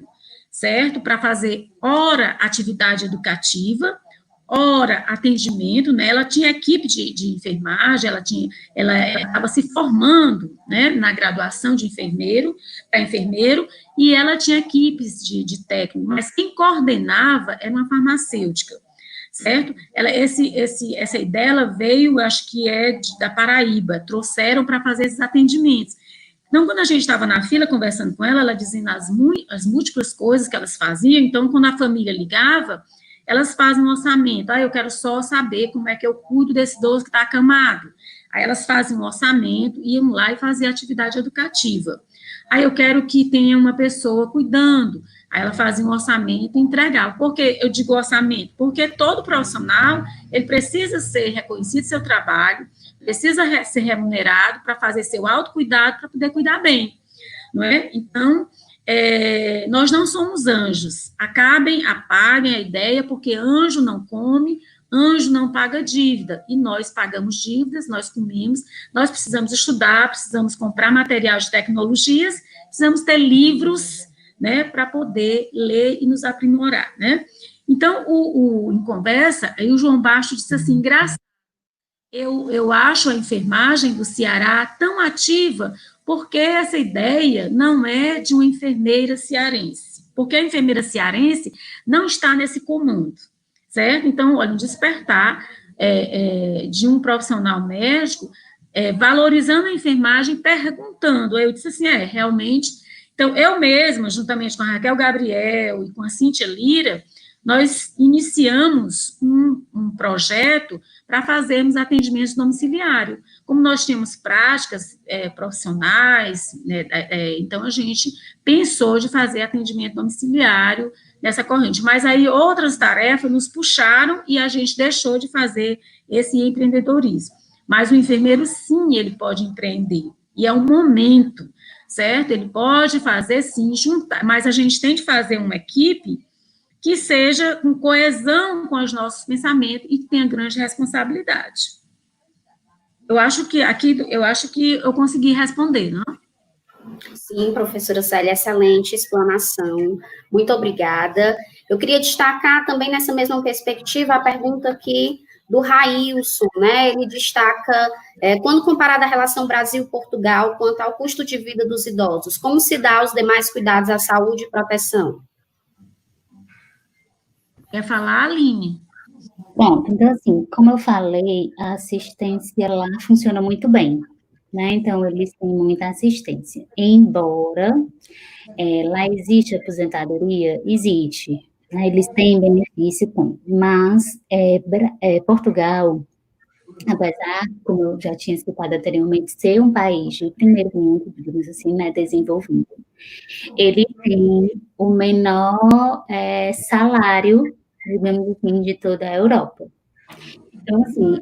certo? Para fazer, ora, atividade educativa, ora, atendimento, né? Ela tinha equipe de enfermagem, ela estava se formando, né, na graduação de enfermeiro, para enfermeiro, e ela tinha equipes de técnico, mas quem coordenava era uma farmacêutica, certo? Essa ideia ela veio, acho que da Paraíba, trouxeram para fazer esses atendimentos. Então, quando a gente estava na fila conversando com ela dizendo as múltiplas coisas que elas faziam, então, quando a família ligava, elas fazem um orçamento, eu quero só saber como é que eu cuido desse idoso que está acamado. Aí elas fazem um orçamento, iam lá e faziam atividade educativa. Aí eu quero que tenha uma pessoa cuidando. Aí ela fazia um orçamento e entregava. Por que eu digo orçamento? Porque todo profissional, ele precisa ser reconhecido seu trabalho, precisa ser remunerado para fazer seu autocuidado, para poder cuidar bem, não é? Então, nós não somos anjos. Apaguem a ideia, porque anjo não come, anjo não paga dívida, e nós pagamos dívidas, nós comemos, nós precisamos estudar, precisamos comprar material de tecnologias, precisamos ter livros, né, para poder ler e nos aprimorar, né? Então, em conversa, aí o João Basto disse assim, engraçado, eu acho a enfermagem do Ceará tão ativa, porque essa ideia não é de uma enfermeira cearense, porque a enfermeira cearense não está nesse comando, certo? Então, olha, um despertar de um profissional médico, valorizando a enfermagem, perguntando. Aí eu disse assim, realmente. Então, eu mesma, juntamente com a Raquel Gabriel e com a Cíntia Lira, nós iniciamos um projeto para fazermos atendimentos domiciliário. Como nós tínhamos práticas profissionais, né, então a gente pensou de fazer atendimento domiciliário nessa corrente. Mas aí outras tarefas nos puxaram e a gente deixou de fazer esse empreendedorismo. Mas o enfermeiro, sim, ele pode empreender. E é um momento, certo? Ele pode fazer, sim, juntar. Mas a gente tem de fazer uma equipe que seja com coesão com os nossos pensamentos e que tenha grande responsabilidade. Eu acho que eu consegui responder, não?
Sim, professora Célia, excelente explanação. Muito obrigada. Eu queria destacar também nessa mesma perspectiva a pergunta aqui do Railson, né? Ele destaca, quando comparada a relação Brasil-Portugal quanto ao custo de vida dos idosos, como se dá os demais cuidados à saúde e proteção?
Quer falar, Aline?
Bom, então, assim, como eu falei, a assistência lá funciona muito bem, né? Então, eles têm muita assistência. Embora lá existe aposentadoria, existe, né? Eles têm benefício, mas Portugal, apesar, como eu já tinha citado anteriormente, ser um país de primeiro mundo, digamos assim, né, desenvolvido, ele tem o menor salário, digamos assim, de toda a Europa. Então, assim,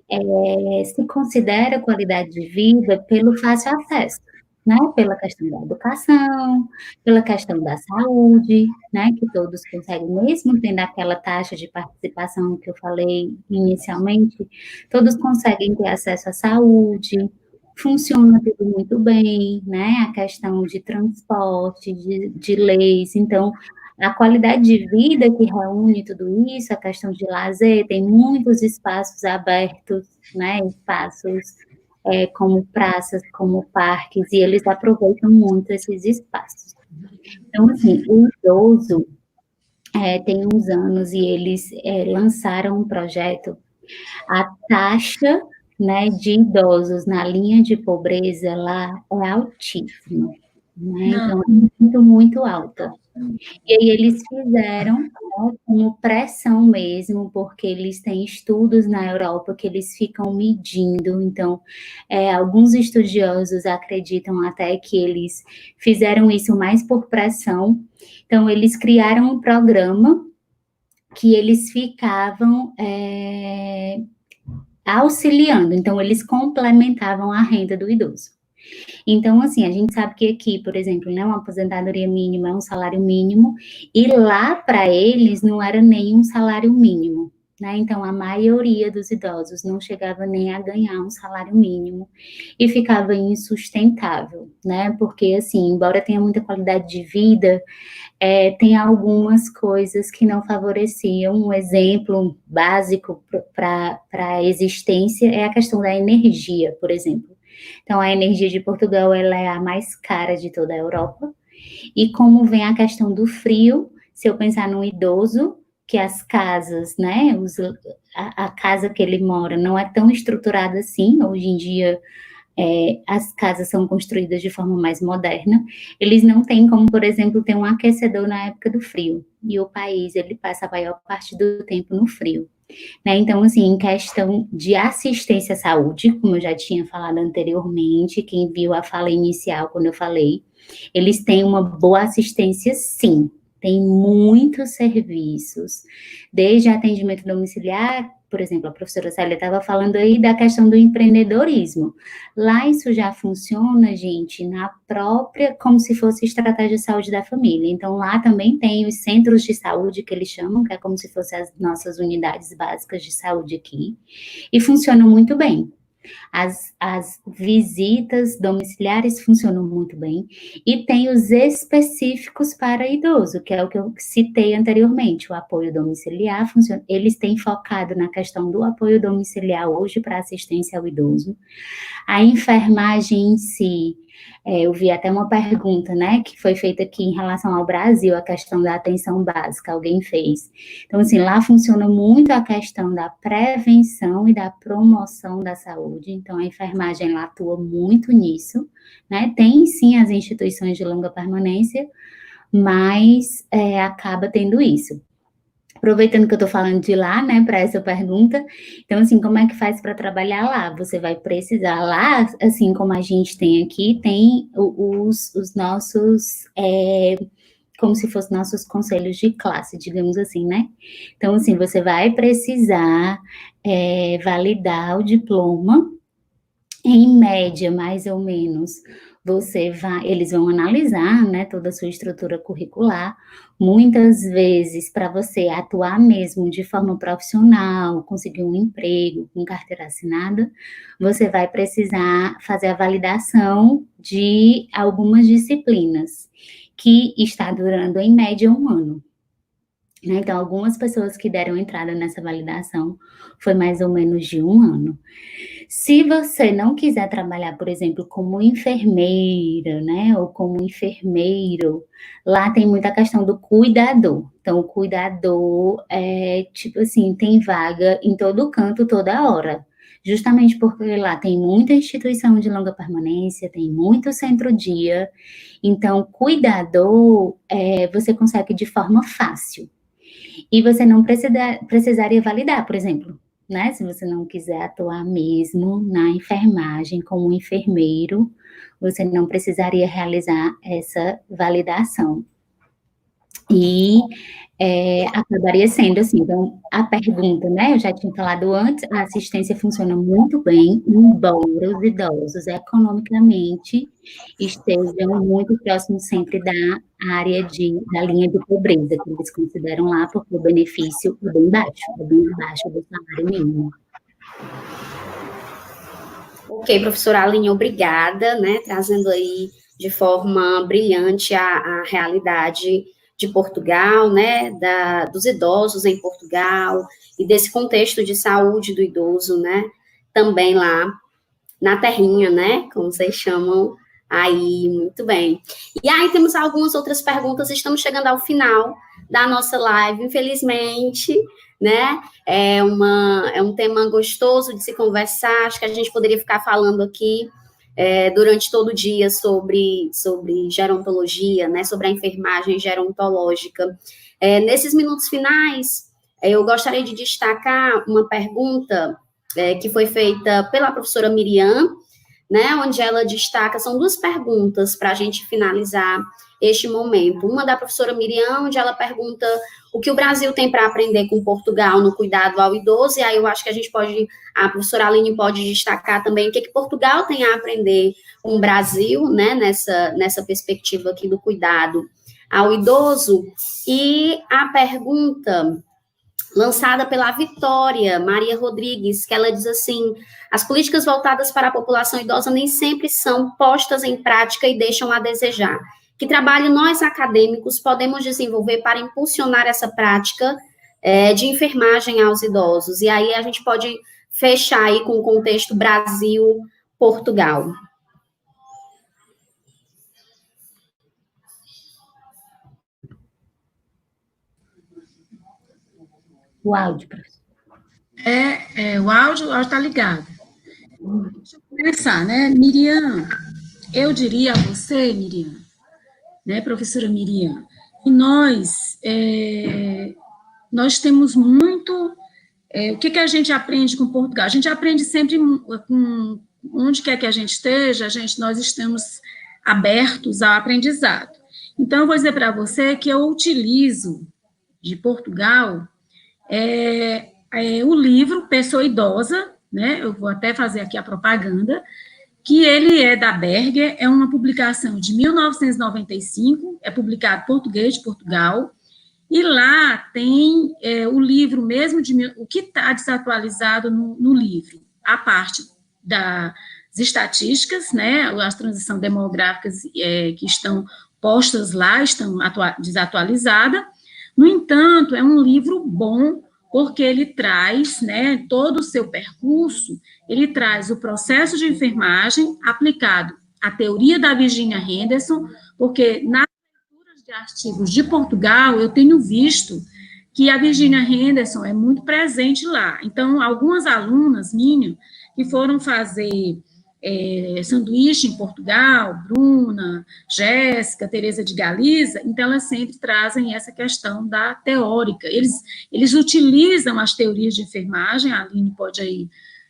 se considera qualidade de vida pelo fácil acesso, né? Pela questão da educação, pela questão da saúde, né? Que todos conseguem, mesmo tendo aquela taxa de participação que eu falei inicialmente, todos conseguem ter acesso à saúde, funciona tudo muito bem, né? A questão de transporte, de leis, então, a qualidade de vida que reúne tudo isso, a questão de lazer, tem muitos espaços abertos, né? Espaços como praças, como parques, e eles aproveitam muito esses espaços. Então, assim, o idoso tem uns anos e eles lançaram um projeto, a taxa, né, de idosos na linha de pobreza lá é altíssima, né? Então, é muito, muito alta. E aí eles fizeram, né, como pressão mesmo, porque eles têm estudos na Europa que eles ficam medindo, então, alguns estudiosos acreditam até que eles fizeram isso mais por pressão, então eles criaram um programa que eles ficavam auxiliando, então eles complementavam a renda do idoso. Então, assim, a gente sabe que aqui, por exemplo, né, uma aposentadoria mínima é um salário mínimo, e lá para eles não era nem um salário mínimo, né? Então, a maioria dos idosos não chegava nem a ganhar um salário mínimo e ficava insustentável, né? Porque, assim, embora tenha muita qualidade de vida, tem algumas coisas que não favoreciam. Um exemplo básico para a existência é a questão da energia, por exemplo. Então, a energia de Portugal, ela é a mais cara de toda a Europa. E como vem a questão do frio, se eu pensar num idoso, que as casas, né, a casa que ele mora não é tão estruturada assim, hoje em dia as casas são construídas de forma mais moderna, eles não têm como, por exemplo, ter um aquecedor na época do frio, e o país, ele passa a maior parte do tempo no frio. Né? Então, assim, em questão de assistência à saúde, como eu já tinha falado anteriormente, quem viu a fala inicial, quando eu falei, eles têm uma boa assistência, sim. Tem muitos serviços, desde atendimento domiciliar, por exemplo, a professora Célia estava falando aí da questão do empreendedorismo. Lá isso já funciona, gente, na própria, como se fosse estratégia de saúde da família. Então, lá também tem os centros de saúde, que eles chamam, que é como se fossem as nossas unidades básicas de saúde aqui, e funcionam muito bem. As visitas domiciliares funcionam muito bem, e tem os específicos para idoso, que é o que eu citei anteriormente, o apoio domiciliar, eles têm focado na questão do apoio domiciliar hoje para assistência ao idoso. A enfermagem em si, eu vi até uma pergunta, né, que foi feita aqui em relação ao Brasil, a questão da atenção básica, alguém fez. Então, assim, lá funciona muito a questão da prevenção e da promoção da saúde, então a enfermagem lá atua muito nisso, né, tem sim as instituições de longa permanência, mas acaba tendo isso. Aproveitando que eu estou falando de lá, né, para essa pergunta, então, assim, como é que faz para trabalhar lá? Você vai precisar lá, assim como a gente tem aqui, tem os nossos, como se fossem nossos conselhos de classe, digamos assim, né? Então, assim, você vai precisar validar o diploma, em média, mais ou menos, eles vão analisar, né, toda a sua estrutura curricular. Muitas vezes, para você atuar mesmo de forma profissional, conseguir um emprego com carteira assinada, você vai precisar fazer a validação de algumas disciplinas, que está durando, em média, 1 ano. Então, algumas pessoas que deram entrada nessa validação foi mais ou menos de 1 ano. Se você não quiser trabalhar, por exemplo, como enfermeira, né, ou como enfermeiro, lá tem muita questão do cuidador. Então, o cuidador tipo assim, tem vaga em todo canto, toda hora. Justamente porque lá tem muita instituição de longa permanência, tem muito centro-dia. Então, cuidador, você consegue de forma fácil. E você não precisaria validar, por exemplo, né? Se você não quiser atuar mesmo na enfermagem como enfermeiro, você não precisaria realizar essa validação. E acabaria sendo assim. Então, a pergunta, né? Eu já tinha falado antes, a assistência funciona muito bem, embora os idosos economicamente estejam muito próximos sempre da área da linha de pobreza, que eles consideram lá, porque o benefício é bem baixo do salário mínimo.
Ok, professora Aline, obrigada, né, trazendo aí de forma brilhante a realidade de Portugal, né, dos idosos em Portugal, e desse contexto de saúde do idoso, né, também lá na terrinha, né, como vocês chamam aí, muito bem. E aí temos algumas outras perguntas, estamos chegando ao final da nossa live, infelizmente, né, é um tema gostoso de se conversar, acho que a gente poderia ficar falando aqui durante todo o dia sobre gerontologia, né, sobre a enfermagem gerontológica. Nesses minutos finais, eu gostaria de destacar uma pergunta que foi feita pela professora Miriam, né, onde ela destaca, são 2 perguntas para a gente finalizar este momento. Uma da professora Miriam, onde ela pergunta o que o Brasil tem para aprender com Portugal no cuidado ao idoso, e aí eu acho que a professora Aline pode destacar também o que Portugal tem a aprender com o Brasil, né, nessa perspectiva aqui do cuidado ao idoso. E a pergunta lançada pela Vitória Maria Rodrigues, que ela diz assim: as políticas voltadas para a população idosa nem sempre são postas em prática e deixam a desejar. Que trabalho nós, acadêmicos, podemos desenvolver para impulsionar essa prática de enfermagem aos idosos? E aí a gente pode fechar aí com o contexto Brasil-Portugal.
O áudio, professor.
O áudio está ligado. Deixa eu começar, né? Miriam, eu diria a você, Miriam, né, professora Miriam, que nós temos muito... o que a gente aprende com Portugal? A gente aprende sempre com onde quer que a gente esteja, nós estamos abertos ao aprendizado. Então, eu vou dizer para você que eu utilizo de Portugal o livro Pessoa Idosa, né? Eu vou até fazer aqui a propaganda, que ele é da Berger, é uma publicação de 1995, é publicado em português de Portugal, e lá tem o livro mesmo, o que está desatualizado no livro, a parte das estatísticas, né, as transições demográficas que estão postas lá, estão desatualizadas. No entanto, é um livro bom, porque ele traz, né, todo o seu percurso, ele traz o processo de enfermagem aplicado à teoria da Virginia Henderson, porque nas leituras de artigos de Portugal, eu tenho visto que a Virginia Henderson é muito presente lá. Então, algumas alunas minhas que foram fazer sanduíche em Portugal, Bruna, Jéssica, Tereza de Galiza, então elas sempre trazem essa questão da teórica. Eles utilizam as teorias de enfermagem, a Aline pode aí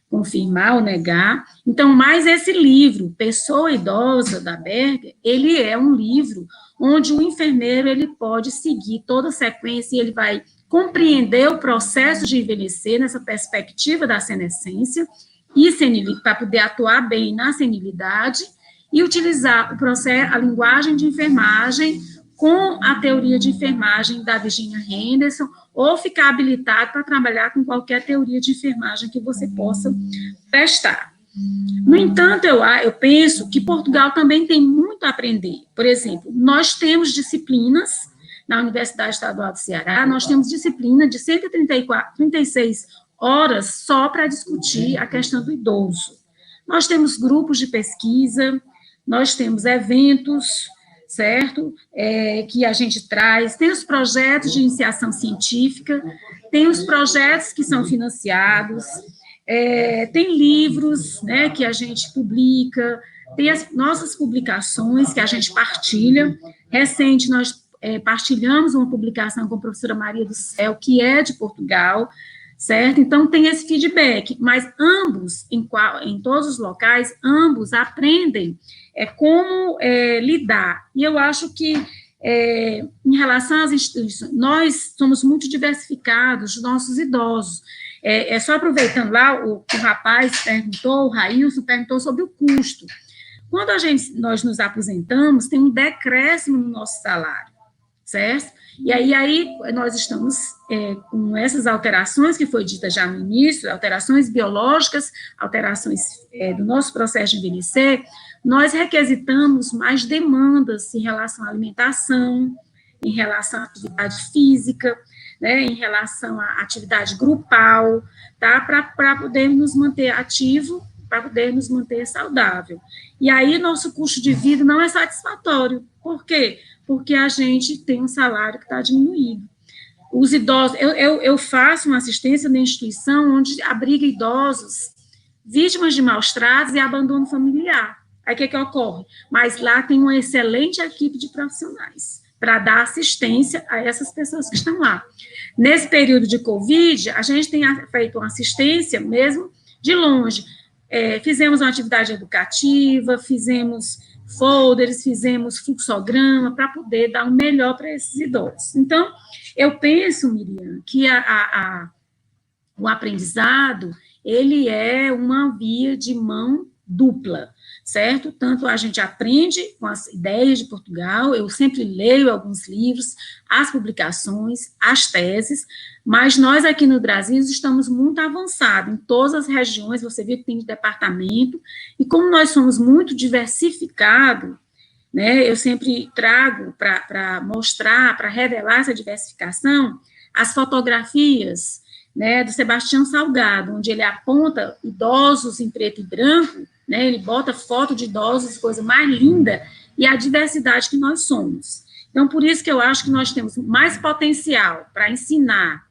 confirmar ou negar. Então, mais esse livro, Pessoa Idosa, da Berger, ele é um livro onde o enfermeiro ele pode seguir toda a sequência e ele vai compreender o processo de envelhecer nessa perspectiva da senescência, e para poder atuar bem na senilidade e utilizar o processo, a linguagem de enfermagem com a teoria de enfermagem da Virginia Henderson, ou ficar habilitado para trabalhar com qualquer teoria de enfermagem que você possa prestar. No entanto, eu penso que Portugal também tem muito a aprender. Por exemplo, nós temos disciplinas na Universidade Estadual do Ceará, nós temos disciplina de 136 horas só para discutir a questão do idoso. Nós temos grupos de pesquisa, nós temos eventos, certo? Que a gente traz, tem os projetos de iniciação científica, tem os projetos que são financiados, tem livros, né, que a gente publica, tem as nossas publicações que a gente partilha. Recente, nós partilhamos uma publicação com a professora Maria do Céu, que é de Portugal, certo? Então, tem esse feedback, mas ambos, em todos os locais, ambos aprendem como lidar. E eu acho que, em relação às instituições, nós somos muito diversificados, os nossos idosos. Só aproveitando lá, o rapaz perguntou, o Railson perguntou sobre o custo. Quando nós nos aposentamos, tem um decréscimo no nosso salário, certo? E aí nós estamos com essas alterações que foi dita já no início, alterações biológicas, alterações do nosso processo de envelhecer, nós requisitamos mais demandas em relação à alimentação, em relação à atividade física, né, em relação à atividade grupal, tá, para podermos nos manter ativo, para podermos nos manter saudável. E aí nosso custo de vida não é satisfatório. Por quê? Porque a gente tem um salário que está diminuído. Os idosos, eu faço uma assistência na instituição onde abriga idosos vítimas de maus tratos e abandono familiar. Aí o que ocorre? Mas lá tem uma excelente equipe de profissionais para dar assistência a essas pessoas que estão lá. Nesse período de Covid, a gente tem feito uma assistência mesmo de longe. fizemos uma atividade educativa, fizemos folders, fizemos fluxograma para poder dar o melhor para esses idosos. Então, eu penso, Miriam, que o aprendizado, ele é uma via de mão dupla, certo? Tanto a gente aprende com as ideias de Portugal, eu sempre leio alguns livros, as publicações, as teses, mas nós aqui no Brasil estamos muito avançados, em todas as regiões, você vê que tem departamento, e como nós somos muito diversificados, né, eu sempre trago para mostrar, para revelar essa diversificação, as fotografias, né, do Sebastião Salgado, onde ele aponta idosos em preto e branco, né, ele bota foto de idosos, coisa mais linda, e a diversidade que nós somos. Então, por isso que eu acho que nós temos mais potencial para ensinar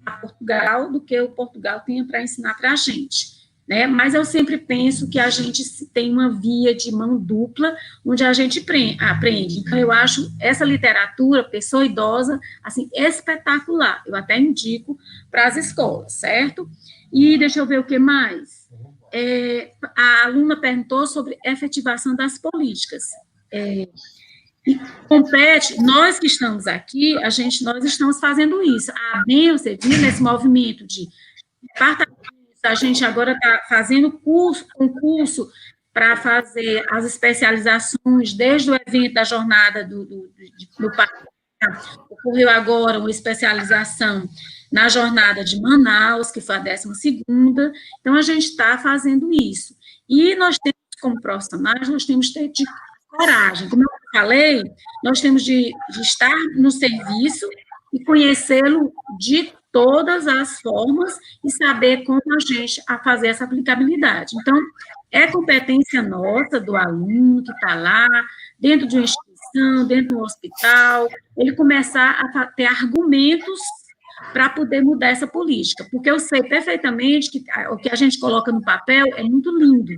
a Portugal do que o Portugal tem para ensinar para a gente, né? Mas eu sempre penso que a gente tem uma via de mão dupla, onde a gente aprende. Então, eu acho essa literatura, pessoa idosa, assim, espetacular. Eu até indico para as escolas, certo? E deixa eu ver o que mais. A aluna perguntou sobre efetivação das políticas. E compete, nós que estamos aqui, nós estamos fazendo isso. A ABEM, você viu, nesse movimento de departamento, a gente agora está fazendo concurso para fazer as especializações, desde o evento da jornada do Pará, ocorreu agora uma especialização na jornada de Manaus, que foi a 12ª, então a gente está fazendo isso. E nós temos, como profissionais, nós temos que ter coragem, como eu falei, nós temos de estar no serviço e conhecê-lo de todas as formas e saber como a gente fazer essa aplicabilidade. Então, é competência nossa, do aluno que está lá, dentro de uma instituição, dentro de um hospital, ele começar a ter argumentos para poder mudar essa política, porque eu sei perfeitamente que o que a gente coloca no papel é muito lindo,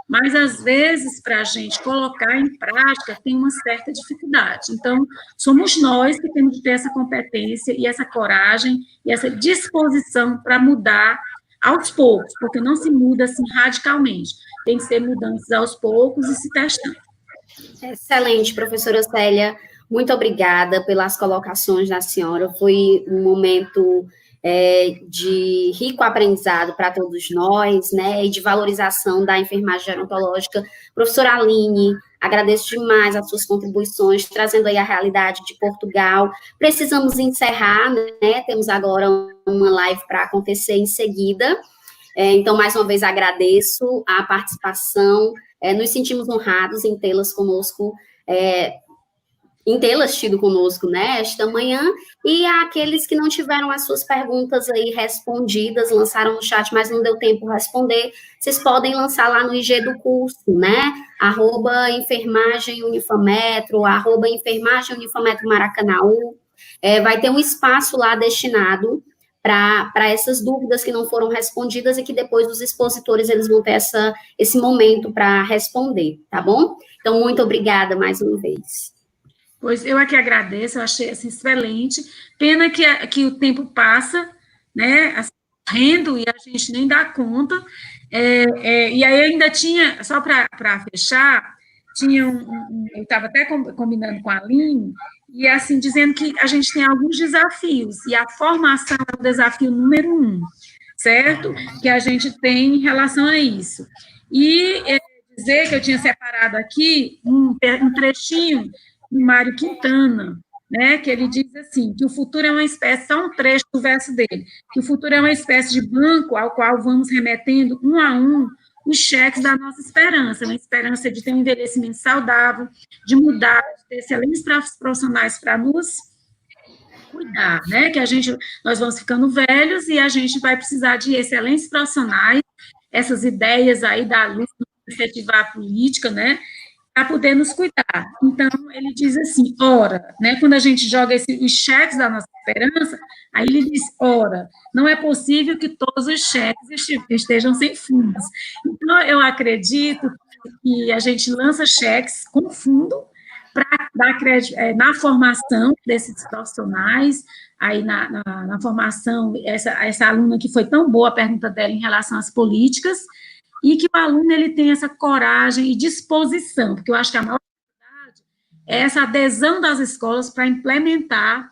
mas, às vezes, para a gente colocar em prática, tem uma certa dificuldade. Então, somos nós que temos de ter essa competência e essa coragem e essa disposição para mudar aos poucos, porque não se muda assim radicalmente, tem que ser mudanças aos poucos e se testando.
Excelente, professora Célia, muito obrigada pelas colocações da senhora, foi um momento de rico aprendizado para todos nós, né, e de valorização da enfermagem gerontológica. Professora Aline, agradeço demais as suas contribuições, trazendo aí a realidade de Portugal. Precisamos encerrar, né, temos agora uma live para acontecer em seguida, então, mais uma vez, agradeço a participação, nos sentimos honrados em tê-las conosco, em tê-las tido conosco, né, esta manhã, e aqueles que não tiveram as suas perguntas aí respondidas, lançaram no chat, mas não deu tempo de responder, vocês podem lançar lá no IG do curso, né, @enfermagemunifametro, @enfermagemunifametro Maracanaú, vai ter um espaço lá destinado para essas dúvidas que não foram respondidas e que depois os expositores, eles vão ter esse momento para responder, tá bom? Então, muito obrigada mais uma vez.
Pois eu aqui agradeço, eu achei assim, excelente. Pena que o tempo passa, né, assim, correndo e a gente nem dá conta. E aí ainda tinha, só para fechar, tinha eu estava até combinando com a Aline, e assim, dizendo que a gente tem alguns desafios, e a formação é o desafio número 1, certo? Que a gente tem em relação a isso. E dizer que eu tinha separado aqui um trechinho do Mário Quintana, né, que ele diz assim, que o futuro é uma espécie, só um trecho do verso dele, que o futuro é uma espécie de banco ao qual vamos remetendo um a um os cheques da nossa esperança, uma esperança de ter um envelhecimento saudável, de mudar, de ter excelentes profissionais para nos cuidar, né, que nós vamos ficando velhos e a gente vai precisar de excelentes profissionais, essas ideias aí da luta, efetivar a política, né, para poder nos cuidar. Então, ele diz assim, ora, né, quando a gente joga os cheques da nossa esperança, aí ele diz, ora, não é possível que todos os cheques estejam sem fundos. Então, eu acredito que a gente lança cheques com fundo para dar crédito na formação desses profissionais, aí na formação, essa aluna que foi tão boa a pergunta dela em relação às políticas, e que o aluno ele tem essa coragem e disposição, porque eu acho que a maior dificuldade é essa adesão das escolas para implementar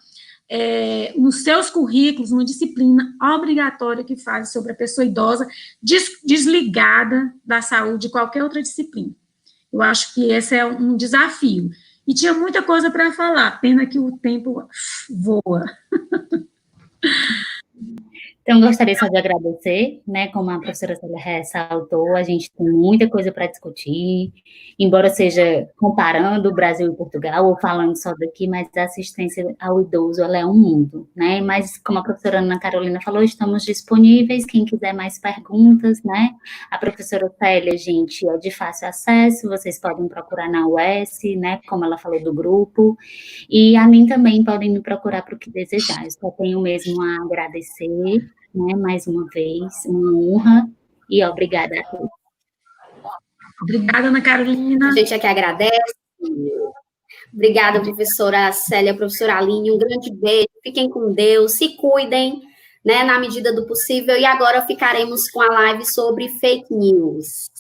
nos seus currículos uma disciplina obrigatória que faz sobre a pessoa idosa desligada da saúde de qualquer outra disciplina. Eu acho que esse é um desafio. E tinha muita coisa para falar, pena que o tempo voa.
Então, gostaria só de agradecer, né, como a professora Célia ressaltou, a gente tem muita coisa para discutir, embora seja comparando o Brasil e Portugal, ou falando só daqui, mas a assistência ao idoso, ela é um mundo, né, mas como a professora Ana Carolina falou, estamos disponíveis, quem quiser mais perguntas, né, a professora Célia, gente, é de fácil acesso, vocês podem procurar na UES, né, como ela falou do grupo, e a mim também podem me procurar para o que desejar, eu só tenho mesmo a agradecer, né, mais uma vez, uma honra e obrigada a todos.
Obrigada, Ana Carolina.
A gente é que agradece. Obrigada, professora Célia, professora Aline, um grande beijo, fiquem com Deus, se cuidem, né, na medida do possível, e agora ficaremos com a live sobre fake news.